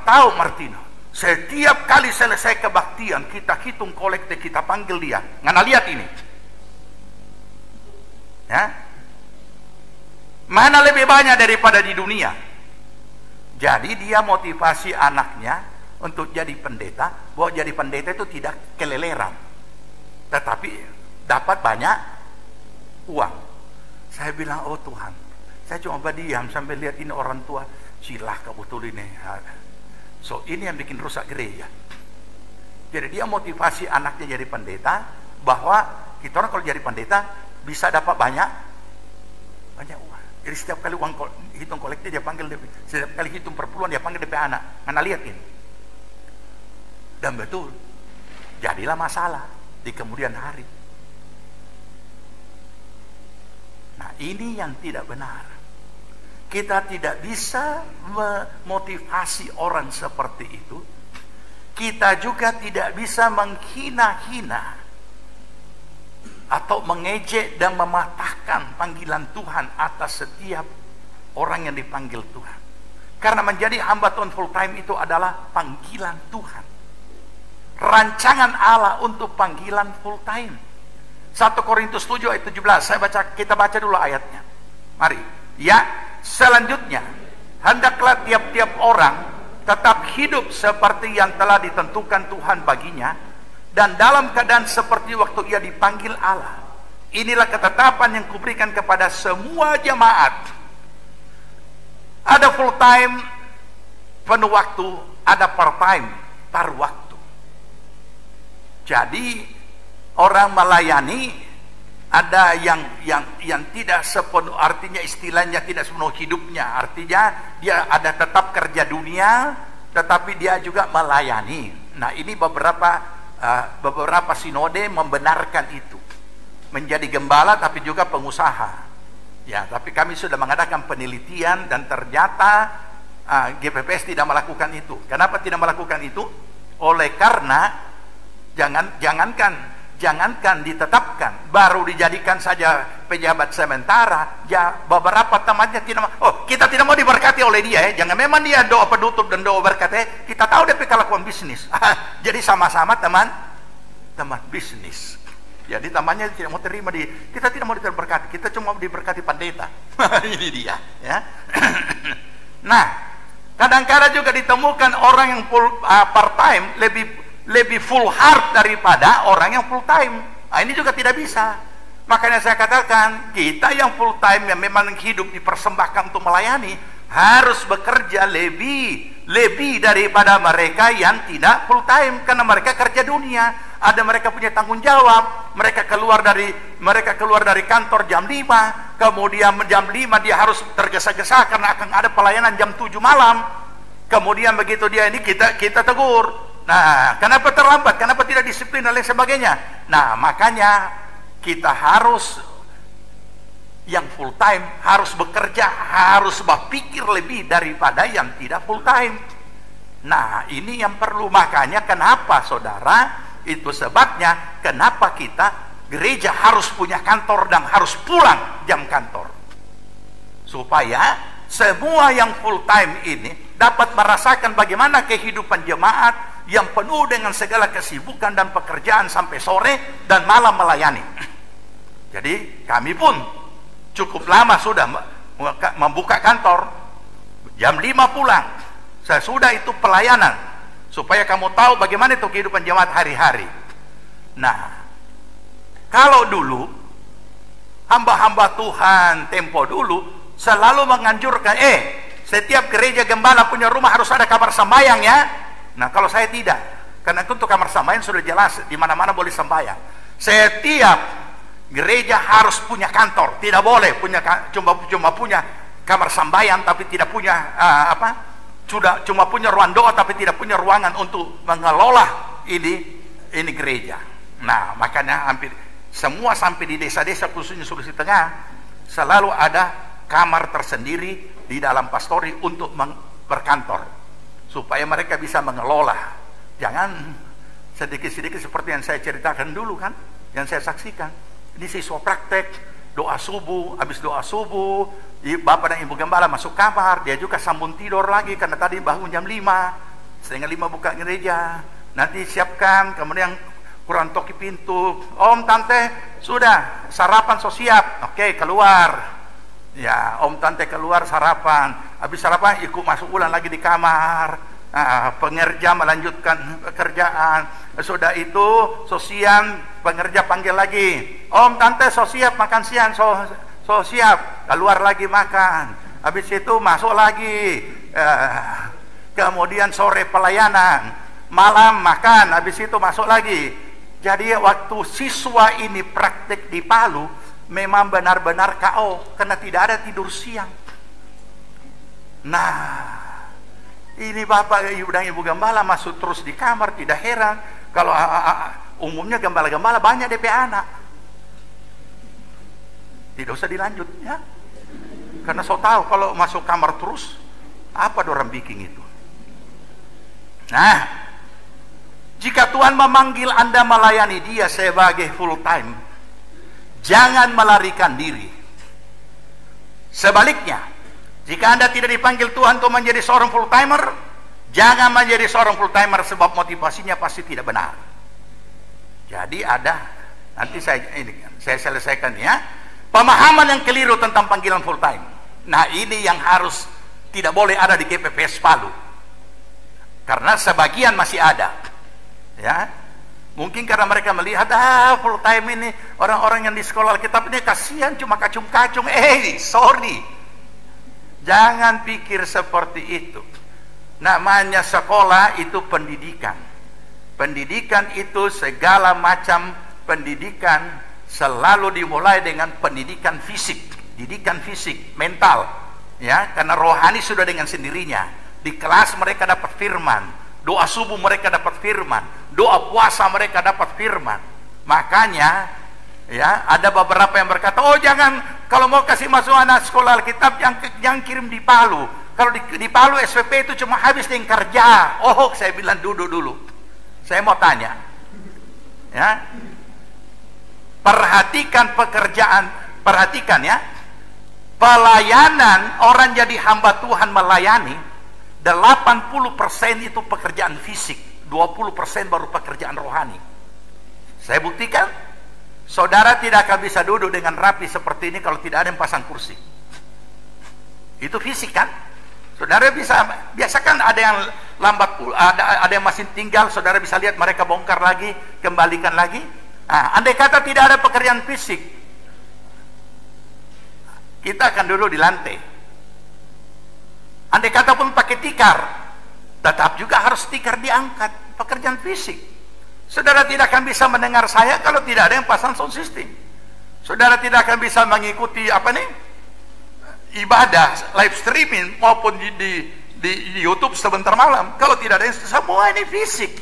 tahu Martino, setiap kali selesai kebaktian kita hitung kolekte, kita panggil dia. Ngana lihat ini. Ya, mana lebih banyak daripada di dunia. Jadi dia motivasi anaknya untuk jadi pendeta, bahwa jadi pendeta itu tidak keleleran, tetapi dapat banyak uang. Saya bilang, oh Tuhan, saya cuma berdiam sambil lihat ini orang tua, cilaka betul ini. So ini yang bikin rusak gereja. Jadi dia motivasi anaknya jadi pendeta, bahwa kita orang kalau jadi pendeta bisa dapat banyak banyak uang. Jadi setiap kali uang hitung kolektif dia panggil DP, setiap kali hitung perpuluhan dia panggil DP anak. Mana lihat ini. Dan betul, jadilah masalah di kemudian hari. Nah, ini yang tidak benar. Kita tidak bisa memotivasi orang seperti itu. Kita juga tidak bisa menghina-hina atau mengejek dan mematahkan panggilan Tuhan atas setiap orang yang dipanggil Tuhan. Karena menjadi hamba Tuhan full time itu adalah panggilan Tuhan. Rancangan Allah untuk panggilan full time. 1 Korintus 7 ayat 17. Kita baca dulu ayatnya. Mari. Ya, selanjutnya, hendaklah tiap-tiap orang tetap hidup seperti yang telah ditentukan Tuhan baginya, dan dalam keadaan seperti waktu ia dipanggil Allah. Inilah ketetapan yang kuberikan kepada semua jemaat. Ada full time, penuh waktu, ada part time, paruh waktu. Jadi orang melayani ada yang tidak sepenuh, artinya istilahnya tidak sepenuh hidupnya. Artinya dia ada tetap kerja dunia, tetapi dia juga melayani. Nah, ini beberapa sinode membenarkan itu, menjadi gembala tapi juga pengusaha. Ya, tapi kami sudah mengadakan penelitian dan ternyata GPPS tidak melakukan itu. Kenapa tidak melakukan itu? Oleh karena jangankan ditetapkan, baru dijadikan saja pejabat sementara, ya beberapa temannya tidak mau. Kita tidak mau diberkati oleh dia ya. Jangan, memang dia doa penutup dan doa berkat kita tahu dia kelakuan bisnis. Jadi sama-sama teman bisnis. Jadi temannya tidak mau terima kita tidak mau diberkati, kita cuma diberkati pendeta. Ini dia ya. Nah, kadang-kadang juga ditemukan orang yang full part time lebih full heart daripada orang yang full time. Nah, ini juga tidak bisa. Makanya saya katakan, kita yang full time yang memang hidup dipersembahkan untuk melayani harus bekerja lebih daripada mereka yang tidak full time, karena mereka kerja dunia. Ada mereka punya tanggung jawab, mereka keluar dari kantor jam 5, kemudian jam 5 dia harus tergesa-gesa karena akan ada pelayanan jam 7 malam. Kemudian begitu dia ini kita tegur. Nah, kenapa terlambat? Kenapa tidak disiplin dan lain sebagainya? Nah, makanya kita harus yang full time harus bekerja, harus berpikir lebih daripada yang tidak full time. Nah, ini yang perlu. Makanya kenapa saudara, itu sebabnya kenapa kita gereja harus punya kantor dan harus pulang jam kantor, supaya semua yang full time ini dapat merasakan bagaimana kehidupan jemaat yang penuh dengan segala kesibukan dan pekerjaan sampai sore dan malam melayani. Jadi kami pun cukup lama sudah membuka kantor, jam 5 pulang. Sesudah itu pelayanan, supaya kamu tahu bagaimana itu kehidupan jemaat hari-hari. Nah, kalau dulu hamba-hamba Tuhan tempo dulu selalu menganjurkan, setiap gereja gembala punya rumah harus ada kamar sembahyang ya. Nah, kalau saya tidak, karena itu untuk kamar sembahyang sudah jelas di mana-mana boleh sembahyang. Setiap gereja harus punya kantor, tidak boleh punya cuma punya kamar sembahyang tapi tidak punya cuma punya ruang doa tapi tidak punya ruangan untuk mengelola ini gereja. Nah, makanya hampir semua sampai di desa-desa khususnya Sulawesi Tengah selalu ada kamar tersendiri di dalam pastori untuk berkantor, supaya mereka bisa mengelola. Jangan sedikit-sedikit seperti yang saya ceritakan dulu kan, yang saya saksikan. Ini siswa praktek, doa subuh, habis doa subuh, bapak dan ibu gembala masuk kamar, dia juga sambung tidur lagi karena tadi bangun jam 5, setengah 5 buka gereja, nanti siapkan, kemudian kurang toki pintu, om tante sudah sarapan so siap, oke keluar. Ya, om tante keluar sarapan, habis sarapan ikut masuk ulang lagi di kamar. Pengerja melanjutkan pekerjaan. Sudah itu sosial, pengerja panggil lagi, om tante so siap makan siang, so siap, keluar lagi makan. Habis itu masuk lagi, kemudian sore pelayanan, malam makan, habis itu masuk lagi. Jadi waktu siswa ini praktek di Palu, memang benar-benar KO karena tidak ada tidur siang. Nah, ini Bapak Ibu dan Ibu Gembala masuk terus di kamar, tidak heran kalau umumnya gembala-gembala banyak DP anak. Tidak usah dilanjut ya. Karena so tahu kalau masuk kamar terus apa dorang bikin itu. Nah, jika Tuhan memanggil Anda melayani Dia sebagai full time, jangan melarikan diri. Sebaliknya, jika Anda tidak dipanggil Tuhan untuk menjadi seorang full timer, jangan menjadi seorang full timer sebab motivasinya pasti tidak benar. Jadi ada, nanti saya selesaikan ya, pemahaman yang keliru tentang panggilan full time. Nah, ini yang harus tidak boleh ada di GPPS Palu. Karena sebagian masih ada. Ya. Mungkin karena mereka melihat full time ini orang-orang yang di sekolah Alkitab ini kasihan cuma kacung-kacung. Sorry. Jangan pikir seperti itu. Namanya sekolah itu pendidikan. Pendidikan itu segala macam pendidikan selalu dimulai dengan pendidikan fisik. Didikan fisik, mental, ya, karena rohani sudah dengan sendirinya. Di kelas mereka dapat firman, doa subuh mereka dapat firman, doa puasa mereka dapat firman. Makanya, ya, ada beberapa yang berkata, oh jangan, kalau mau kasih masuk anak sekolah Alkitab, yang kirim di Palu. Kalau di Palu SPP itu cuma habis dengan kerja. Oh, saya bilang duduk dulu. Saya mau tanya, ya, perhatikan pekerjaan, perhatikan ya. Pelayanan, orang jadi hamba Tuhan melayani, 80% itu pekerjaan fisik, 20% baru pekerjaan rohani. Saya buktikan, saudara tidak akan bisa duduk dengan rapi seperti ini kalau tidak ada yang pasang kursi. Itu fisik kan? Saudara bisa, biasakan ada yang lambat, ada yang masih tinggal, saudara bisa lihat mereka bongkar lagi, kembalikan lagi. Nah, andai kata tidak ada pekerjaan fisik, kita akan duduk di lantai. Andai kata pun pakai tikar, tetap juga harus tikar diangkat. Pekerjaan fisik. Saudara tidak akan bisa mendengar saya kalau tidak ada yang pasang sound system. Saudara tidak akan bisa mengikuti ibadah live streaming maupun di YouTube sebentar malam kalau tidak ada yang, semua ini fisik.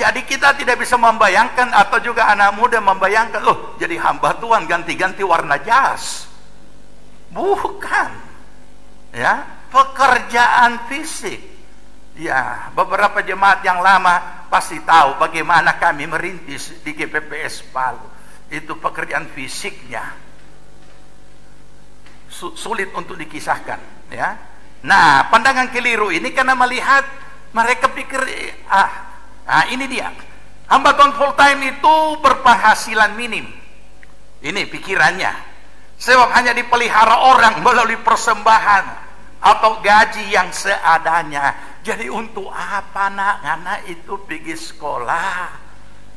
Jadi kita tidak bisa membayangkan, atau juga anak muda membayangkan, loh jadi hamba Tuhan ganti-ganti warna jas. Bukan. Ya, pekerjaan fisik. Ya, beberapa jemaat yang lama pasti tahu bagaimana kami merintis di GPPS Palu. Itu pekerjaan fisiknya. Sulit untuk dikisahkan. Ya. Nah, pandangan keliru ini karena melihat mereka pikir, nah ini dia, hamba Tuhan full time itu berpenghasilan minim. Ini pikirannya. Sebab hanya dipelihara orang melalui persembahan atau gaji yang seadanya. Jadi untuk apa anak-anak itu pergi sekolah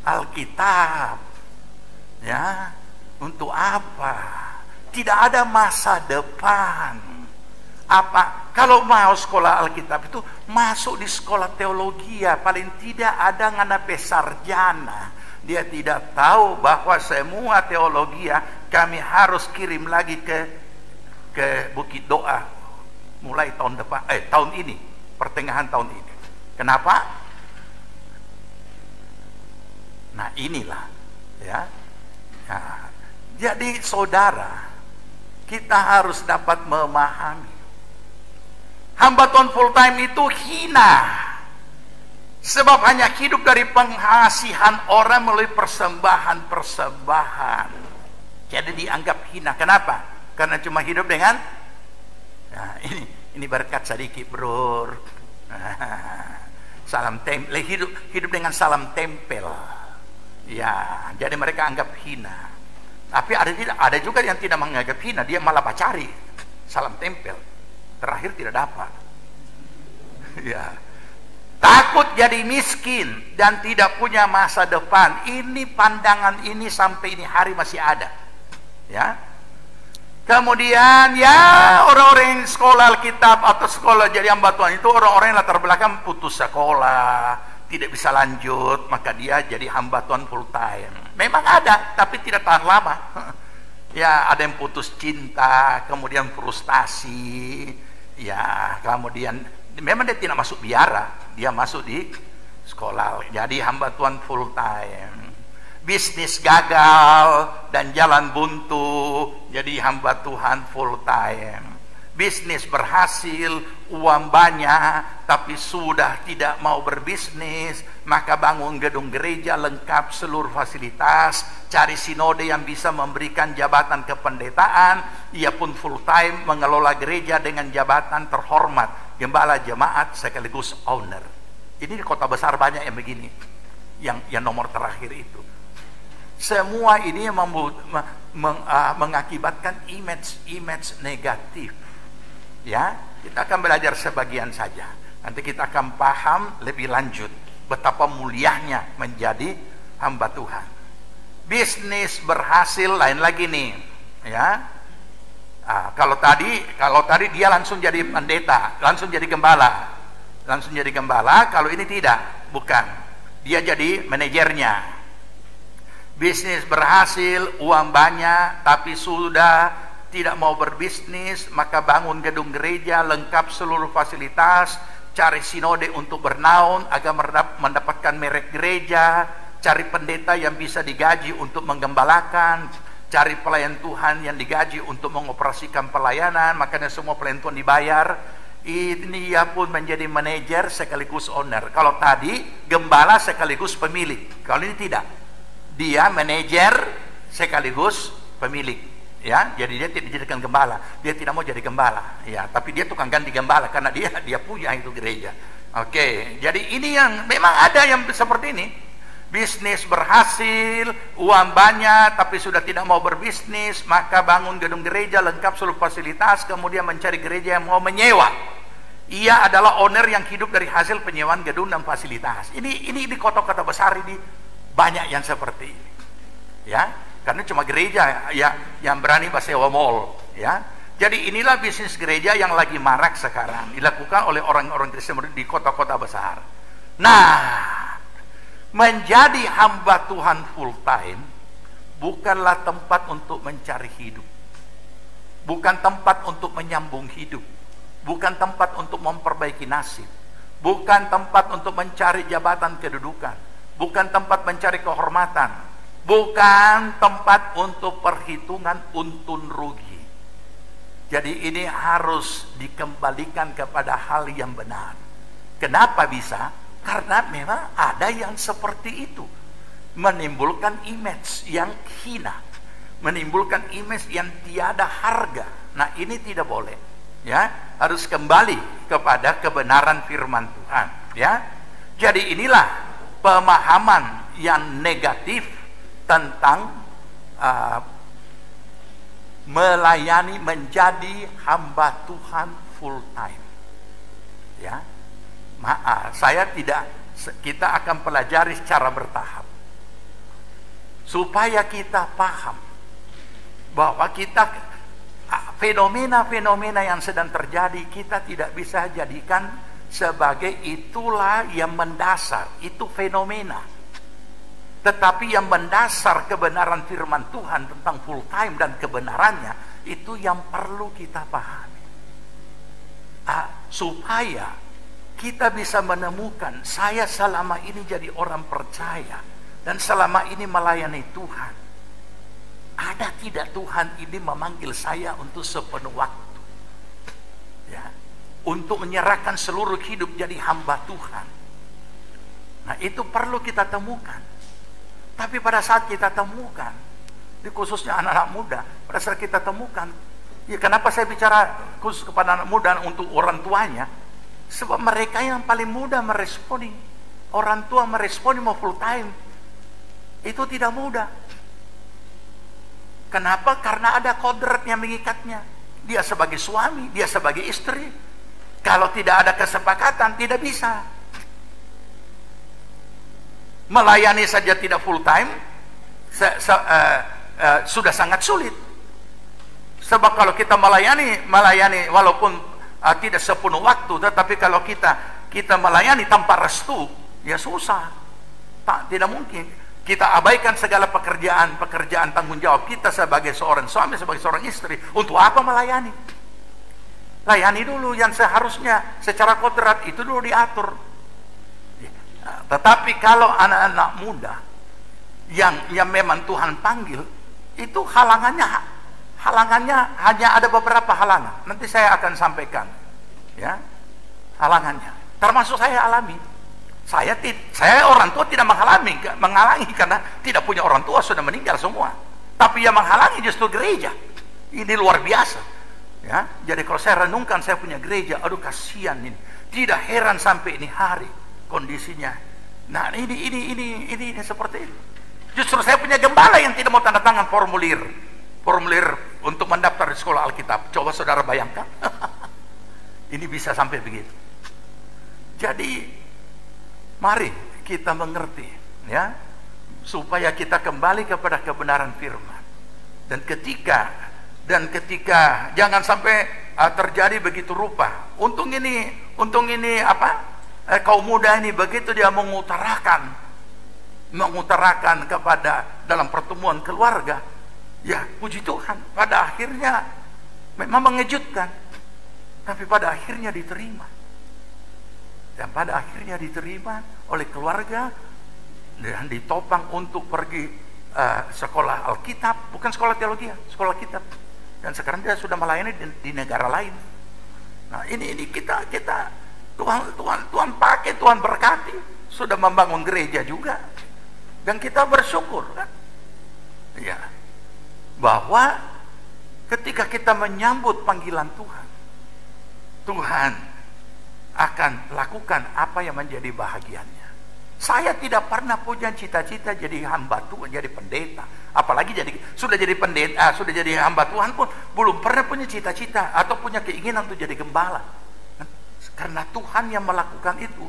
Alkitab? Ya, untuk apa? Tidak ada masa depan. Apa kalau mau sekolah Alkitab itu masuk di sekolah teologi, paling tidak ada ngana sarjana. Dia tidak tahu bahwa semua teologi kami harus kirim lagi ke Bukit Doa mulai tahun depan, tahun ini, pertengahan tahun ini. Kenapa? Nah inilah ya. Nah, jadi saudara, kita harus dapat memahami hamba Tuhan full time itu hina, sebab hanya hidup dari pengasihan orang melalui persembahan. Jadi dianggap hina. Kenapa? Karena cuma hidup dengan, nah ini berkat sedikit bro. Salam tempel, hidup dengan salam tempel. Ya, jadi mereka anggap hina. Tapi ada juga yang tidak menganggap hina, dia malah pacari salam tempel. Terakhir tidak dapat. Ya. Takut jadi miskin dan tidak punya masa depan. Ini pandangan ini sampai ini hari masih ada. Ya. Kemudian ya orang-orang yang sekolah Alkitab atau sekolah jadi hamba Tuhan itu orang-orang yang latar belakang putus sekolah, tidak bisa lanjut, maka dia jadi hamba Tuhan full time. Memang ada, tapi tidak tahan lama. Ya, ada yang putus cinta, kemudian frustasi, ya, kemudian memang dia tidak masuk biara, dia masuk di sekolah, jadi hamba Tuhan full time. Bisnis gagal dan jalan buntu, jadi hamba Tuhan full time. Bisnis berhasil, uang banyak, tapi sudah tidak mau berbisnis, maka bangun gedung gereja lengkap seluruh fasilitas, cari sinode yang bisa memberikan jabatan kependetaan, ia pun full time mengelola gereja dengan jabatan terhormat, gembala jemaat sekaligus owner. Ini di kota besar banyak yang begini, yang nomor terakhir itu. Semua ini yang mengakibatkan image negatif. Ya, kita akan belajar sebagian saja. Nanti kita akan paham lebih lanjut betapa mulianya menjadi hamba Tuhan. Bisnis berhasil lain lagi nih, ya. Kalau tadi dia langsung jadi pendeta, langsung jadi gembala. Kalau ini tidak, bukan. Dia jadi manajernya. Bisnis berhasil, uang banyak, tapi sudah tidak mau berbisnis, maka bangun gedung gereja lengkap seluruh fasilitas, cari sinode untuk bernaung agar mendapatkan merek gereja, cari pendeta yang bisa digaji untuk menggembalakan, cari pelayan Tuhan yang digaji untuk mengoperasikan pelayanan, makanya semua pelayan Tuhan dibayar. Ini ia pun menjadi manajer sekaligus owner. Kalau tadi gembala sekaligus pemilik, kalau ini tidak, dia manajer sekaligus pemilik. Ya, jadi dia tidak dijadikan gembala, dia tidak mau jadi gembala, ya, tapi dia tukang ganti gembala karena dia punya itu gereja. Oke, jadi ini yang memang ada yang seperti ini. Bisnis berhasil, uang banyak, tapi sudah tidak mau berbisnis, maka bangun gedung gereja lengkap seluruh fasilitas, kemudian mencari gereja yang mau menyewa. Ia adalah owner yang hidup dari hasil penyewaan gedung dan fasilitas. Ini di kota-kota besar ini banyak yang seperti ini, ya. Karena cuma gereja yang berani sewa mall, ya. Jadi inilah bisnis gereja yang lagi marak sekarang, dilakukan oleh orang-orang Kristen di kota-kota besar. Nah, menjadi hamba Tuhan full time bukanlah tempat untuk mencari hidup, bukan tempat untuk menyambung hidup, bukan tempat untuk memperbaiki nasib, bukan tempat untuk mencari jabatan kedudukan, bukan tempat mencari kehormatan, bukan tempat untuk perhitungan untung rugi. Jadi ini harus dikembalikan kepada hal yang benar. Kenapa bisa? Karena memang ada yang seperti itu, menimbulkan image yang hina, menimbulkan image yang tiada harga. Nah, ini tidak boleh, ya. Harus kembali kepada kebenaran firman Tuhan, ya. Jadi inilah pemahaman yang negatif tentang melayani, menjadi hamba Tuhan full time, ya. Kita akan pelajari secara bertahap supaya kita paham bahwa fenomena-fenomena yang sedang terjadi kita tidak bisa jadikan sebagai itulah yang mendasar, itu fenomena. Tetapi yang mendasar kebenaran firman Tuhan tentang full time dan kebenarannya, itu yang perlu kita pahami. Supaya kita bisa menemukan, saya selama ini jadi orang percaya dan selama ini melayani Tuhan, ada tidak Tuhan ini memanggil saya untuk sepenuh waktu, ya, untuk menyerahkan seluruh hidup jadi hamba Tuhan. Nah, itu perlu kita temukan. Tapi pada saat kita temukan, khususnya anak-anak muda, pada saat kita temukan, ya kenapa saya bicara khusus kepada anak muda untuk orang tuanya? Sebab mereka yang paling mudah meresponi. Orang tua meresponi mau full time, itu tidak mudah. Kenapa? Karena ada kodrat yang mengikatnya. Dia sebagai suami, dia sebagai istri. Kalau tidak ada kesepakatan, tidak bisa. Melayani saja tidak full time, sudah sangat sulit. Sebab kalau kita melayani walaupun tidak sepenuh waktu, tetapi kalau kita melayani tanpa restu, ya susah. Tidak mungkin. Kita abaikan segala pekerjaan tanggung jawab kita sebagai seorang suami, sebagai seorang istri. Untuk apa melayani? Layani dulu yang seharusnya secara kodrat itu dulu diatur. Tetapi kalau anak-anak muda yang memang Tuhan panggil, itu halangannya hanya ada beberapa halangan. Nanti saya akan sampaikan, ya, halangannya. Termasuk saya alami. Saya orang tua tidak menghalangi karena tidak punya orang tua, sudah meninggal semua. Tapi yang menghalangi justru gereja. Ini luar biasa. Ya, jadi kalau saya renungkan saya punya gereja, aduh kasihan ini. Tidak heran sampai ini hari kondisinya. Nah, ini seperti itu. Justru saya punya gembala yang tidak mau tanda tangan formulir untuk mendaftar di sekolah Alkitab. Coba saudara bayangkan. Ini bisa sampai begitu. Jadi mari kita mengerti, ya, supaya kita kembali kepada kebenaran firman. Dan ketika jangan sampai terjadi begitu rupa. Untung ini kaum muda ini begitu dia mengutarakan kepada dalam pertemuan keluarga, ya puji Tuhan, pada akhirnya memang mengejutkan, tapi pada akhirnya diterima. Dan pada akhirnya diterima oleh keluarga dan ditopang untuk pergi sekolah Alkitab, bukan sekolah teologi, sekolah kitab. Dan sekarang dia sudah melayani di negara lain. Nah, ini kita Tuhan pakai, Tuhan berkati, sudah membangun gereja juga. Dan kita bersyukur, kan? Ya, bahwa ketika kita menyambut panggilan Tuhan akan lakukan apa yang menjadi bahagiannya. Saya tidak pernah punya cita-cita jadi hamba Tuhan, jadi pendeta. Apalagi sudah jadi pendeta, sudah jadi hamba Tuhan pun belum pernah punya cita-cita atau punya keinginan untuk jadi gembala. Karena Tuhan yang melakukan itu,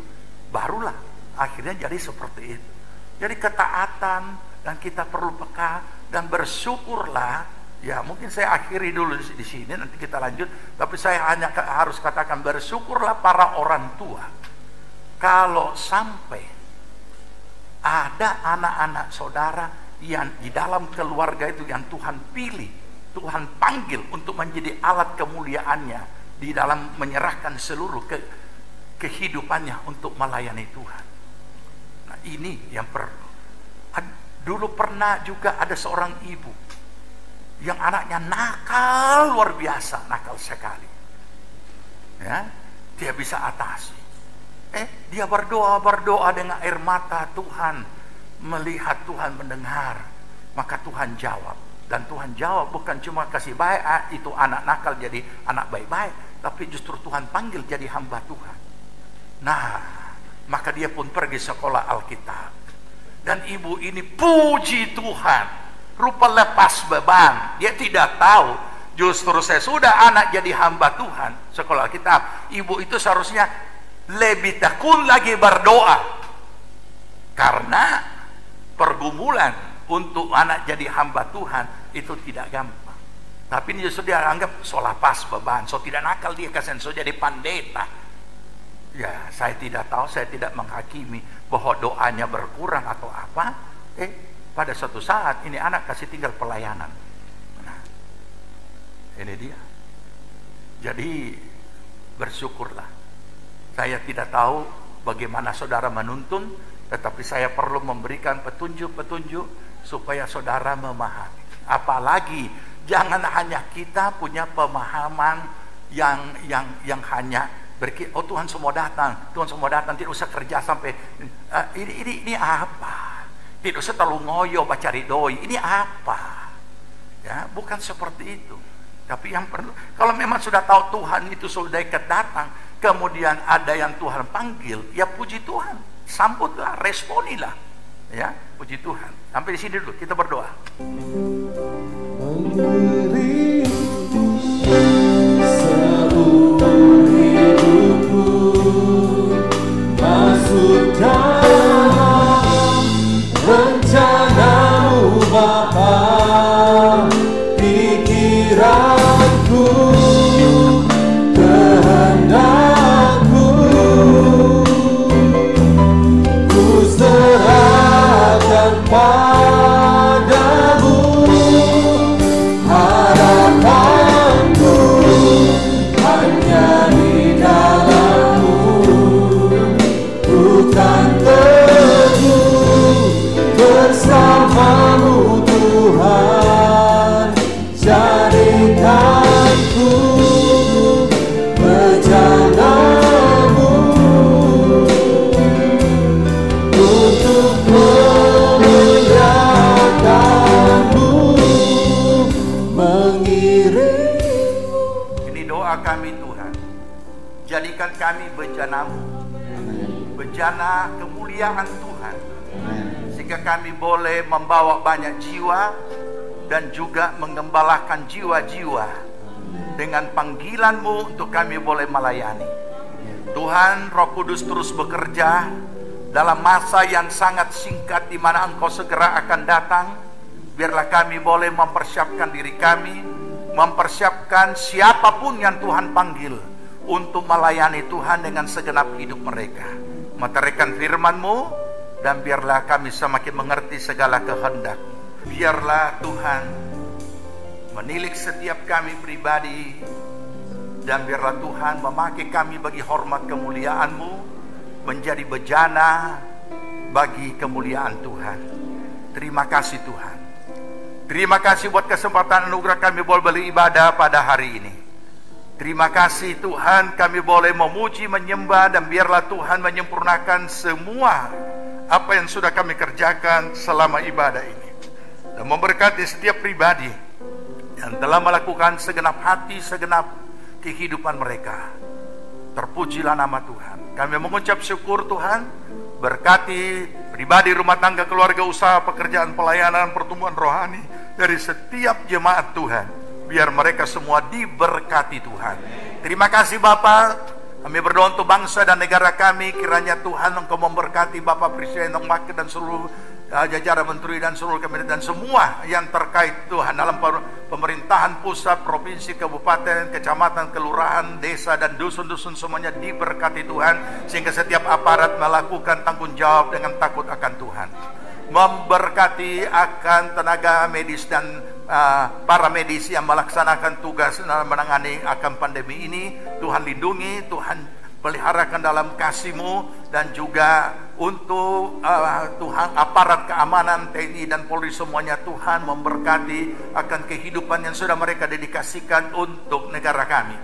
barulah akhirnya jadi seperti itu. Jadi ketaatan, dan kita perlu peka dan bersyukurlah. Ya, mungkin saya akhiri dulu di sini, nanti kita lanjut. Tapi saya hanya harus katakan, bersyukurlah para orang tua kalau sampai ada anak-anak saudara yang di dalam keluarga itu yang Tuhan pilih, Tuhan panggil untuk menjadi alat kemuliaannya di dalam menyerahkan seluruh kehidupannya untuk melayani Tuhan. Nah, ini yang perlu. Dulu pernah juga ada seorang ibu yang anaknya nakal luar biasa, nakal sekali. Ya, dia bisa atasi. Dia berdoa dengan air mata. Tuhan melihat, Tuhan mendengar, maka Tuhan jawab. Dan Tuhan jawab bukan cuma kasih baik itu anak nakal jadi anak baik-baik, tapi justru Tuhan panggil jadi hamba Tuhan. Nah, maka dia pun pergi sekolah Alkitab. Dan ibu ini puji Tuhan, rupa lepas beban. Dia tidak tahu justru sesudah anak jadi hamba Tuhan sekolah Alkitab, ibu itu seharusnya lebih tekun lagi berdoa, karena pergumulan untuk anak jadi hamba Tuhan itu tidak gampang. Tapi ini justru dia anggap so lepas beban, so tidak nakal dia kasihan, so jadi pendeta. Ya, saya tidak tahu, saya tidak menghakimi bahwa doanya berkurang atau apa. Pada suatu saat ini anak kasih tinggal pelayanan. Nah, ini dia. Jadi bersyukurlah. Saya tidak tahu bagaimana saudara menuntun, tetapi saya perlu memberikan petunjuk-petunjuk supaya saudara memahami. Apalagi jangan hanya kita punya pemahaman yang hanya berkira, oh Tuhan semua datang, tidak usah kerja sampai ini apa? Tidak usah terlalu ngoyo baca ridoi, ini apa? Ya, bukan seperti itu. Tapi yang perlu, kalau memang sudah tahu Tuhan itu sudah dekat datang, kemudian ada yang Tuhan panggil, ya puji Tuhan, sambutlah, responilah. Ya, puji Tuhan. Sampai di sini dulu, kita berdoa. Masuk dalam rencanamu Bapa, pikiranku, kehendakku, ku serahkan doa kami Tuhan, jadikan kami bejana-Mu, bejana kemuliaan Tuhan, sehingga kami boleh membawa banyak jiwa dan juga mengembalakan jiwa-jiwa dengan panggilan-Mu untuk kami boleh melayani. Tuhan, Roh Kudus terus bekerja dalam masa yang sangat singkat di mana Engkau segera akan datang. Biarlah kami boleh mempersiapkan diri kami, mempersiapkan siapapun yang Tuhan panggil untuk melayani Tuhan dengan segenap hidup mereka. Meteraikan firman-Mu, dan biarlah kami semakin mengerti segala kehendak. Biarlah Tuhan menilik setiap kami pribadi, dan biarlah Tuhan memakai kami bagi hormat kemuliaan-Mu, menjadi bejana bagi kemuliaan Tuhan. Terima kasih Tuhan. Terima kasih buat kesempatan anugerah kami boleh beribadah pada hari ini. Terima kasih Tuhan, kami boleh memuji, menyembah, dan biarlah Tuhan menyempurnakan semua apa yang sudah kami kerjakan selama ibadah ini, dan memberkati setiap pribadi yang telah melakukan segenap hati, segenap kehidupan mereka. Terpujilah nama Tuhan. Kami mengucap syukur Tuhan, berkati pribadi, rumah tangga, keluarga, usaha, pekerjaan, pelayanan, pertumbuhan rohani dari setiap jemaat Tuhan. Biar mereka semua diberkati Tuhan. Terima kasih Bapa. Kami berdoa untuk bangsa dan negara kami. Kiranya Tuhan Engkau memberkati Bapak Presiden Wakil dan seluruh jajaran menteri dan seluruh kabinet dan semua yang terkait Tuhan dalam pemerintahan pusat, provinsi, kabupaten, kecamatan, kelurahan, desa dan dusun-dusun, semuanya diberkati Tuhan, sehingga setiap aparat melakukan tanggung jawab dengan takut akan Tuhan. Memberkati akan tenaga medis dan para medis yang melaksanakan tugas menangani akan pandemi ini. Tuhan lindungi, Tuhan peliharakan dalam kasih-Mu, dan juga untuk Tuhan aparat keamanan TNI dan Polri semuanya, Tuhan memberkati akan kehidupan yang sudah mereka dedikasikan untuk negara kami.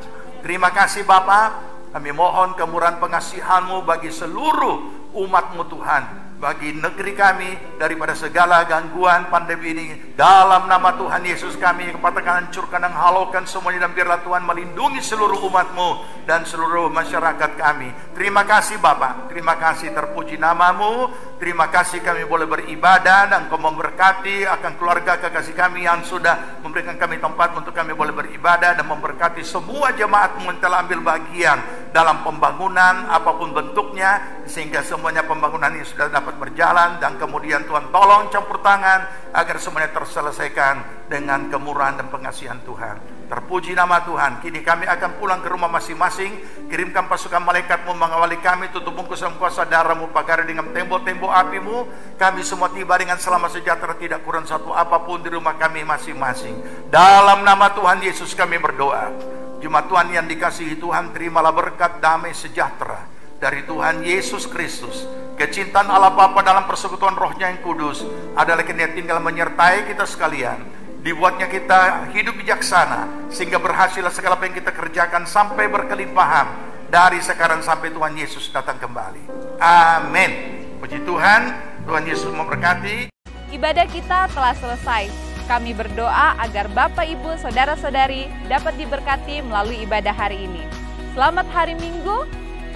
Terima kasih Bapa. Kami mohon kemurahan pengasihan-Mu bagi seluruh umat-Mu Tuhan, bagi negeri kami daripada segala gangguan pandemi ini. Dalam nama Tuhan Yesus kami katakan, hancurkan dan halaukan semuanya, dan biarlah Tuhan melindungi seluruh umat-Mu dan seluruh masyarakat kami. Terima kasih Bapa, terima kasih, terpuji nama-Mu. Terima kasih kami boleh beribadah, dan Kau memberkati akan keluarga kekasih kami yang sudah memberikan kami tempat untuk kami boleh beribadah, dan memberkati semua jemaat-Mu yang telah ambil bagian dalam pembangunan apapun bentuknya, sehingga semuanya pembangunan ini sudah dapat berjalan. Dan kemudian Tuhan tolong campur tangan agar semuanya terselesaikan dengan kemurahan dan pengasihan Tuhan. Terpuji nama Tuhan. Kini kami akan pulang ke rumah masing-masing. Kirimkan pasukan malaikat-Mu mengawali kami, tutup bungkus dalam kuasa darah-Mu, pagari dengan tembok-tembok api-Mu. Kami semua tiba dengan selamat sejahtera, tidak kurang satu apapun di rumah kami masing-masing. Dalam nama Tuhan Yesus kami berdoa. Jemaat Tuhan yang dikasihi Tuhan, terimalah berkat damai sejahtera dari Tuhan Yesus Kristus. Kecintaan Allah Bapa dalam persekutuan Roh-Nya yang kudus adalah kini tinggal menyertai kita sekalian. Dibuatnya kita hidup bijaksana, sehingga berhasillah segala apa yang kita kerjakan sampai berkelimpahan dari sekarang sampai Tuhan Yesus datang kembali. Amin. Puji Tuhan, Tuhan Yesus memberkati. Ibadah kita telah selesai. Kami berdoa agar Bapak, Ibu, Saudara-saudari dapat diberkati melalui ibadah hari ini. Selamat hari Minggu,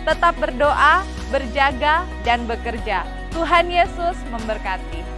tetap berdoa, berjaga, dan bekerja. Tuhan Yesus memberkati.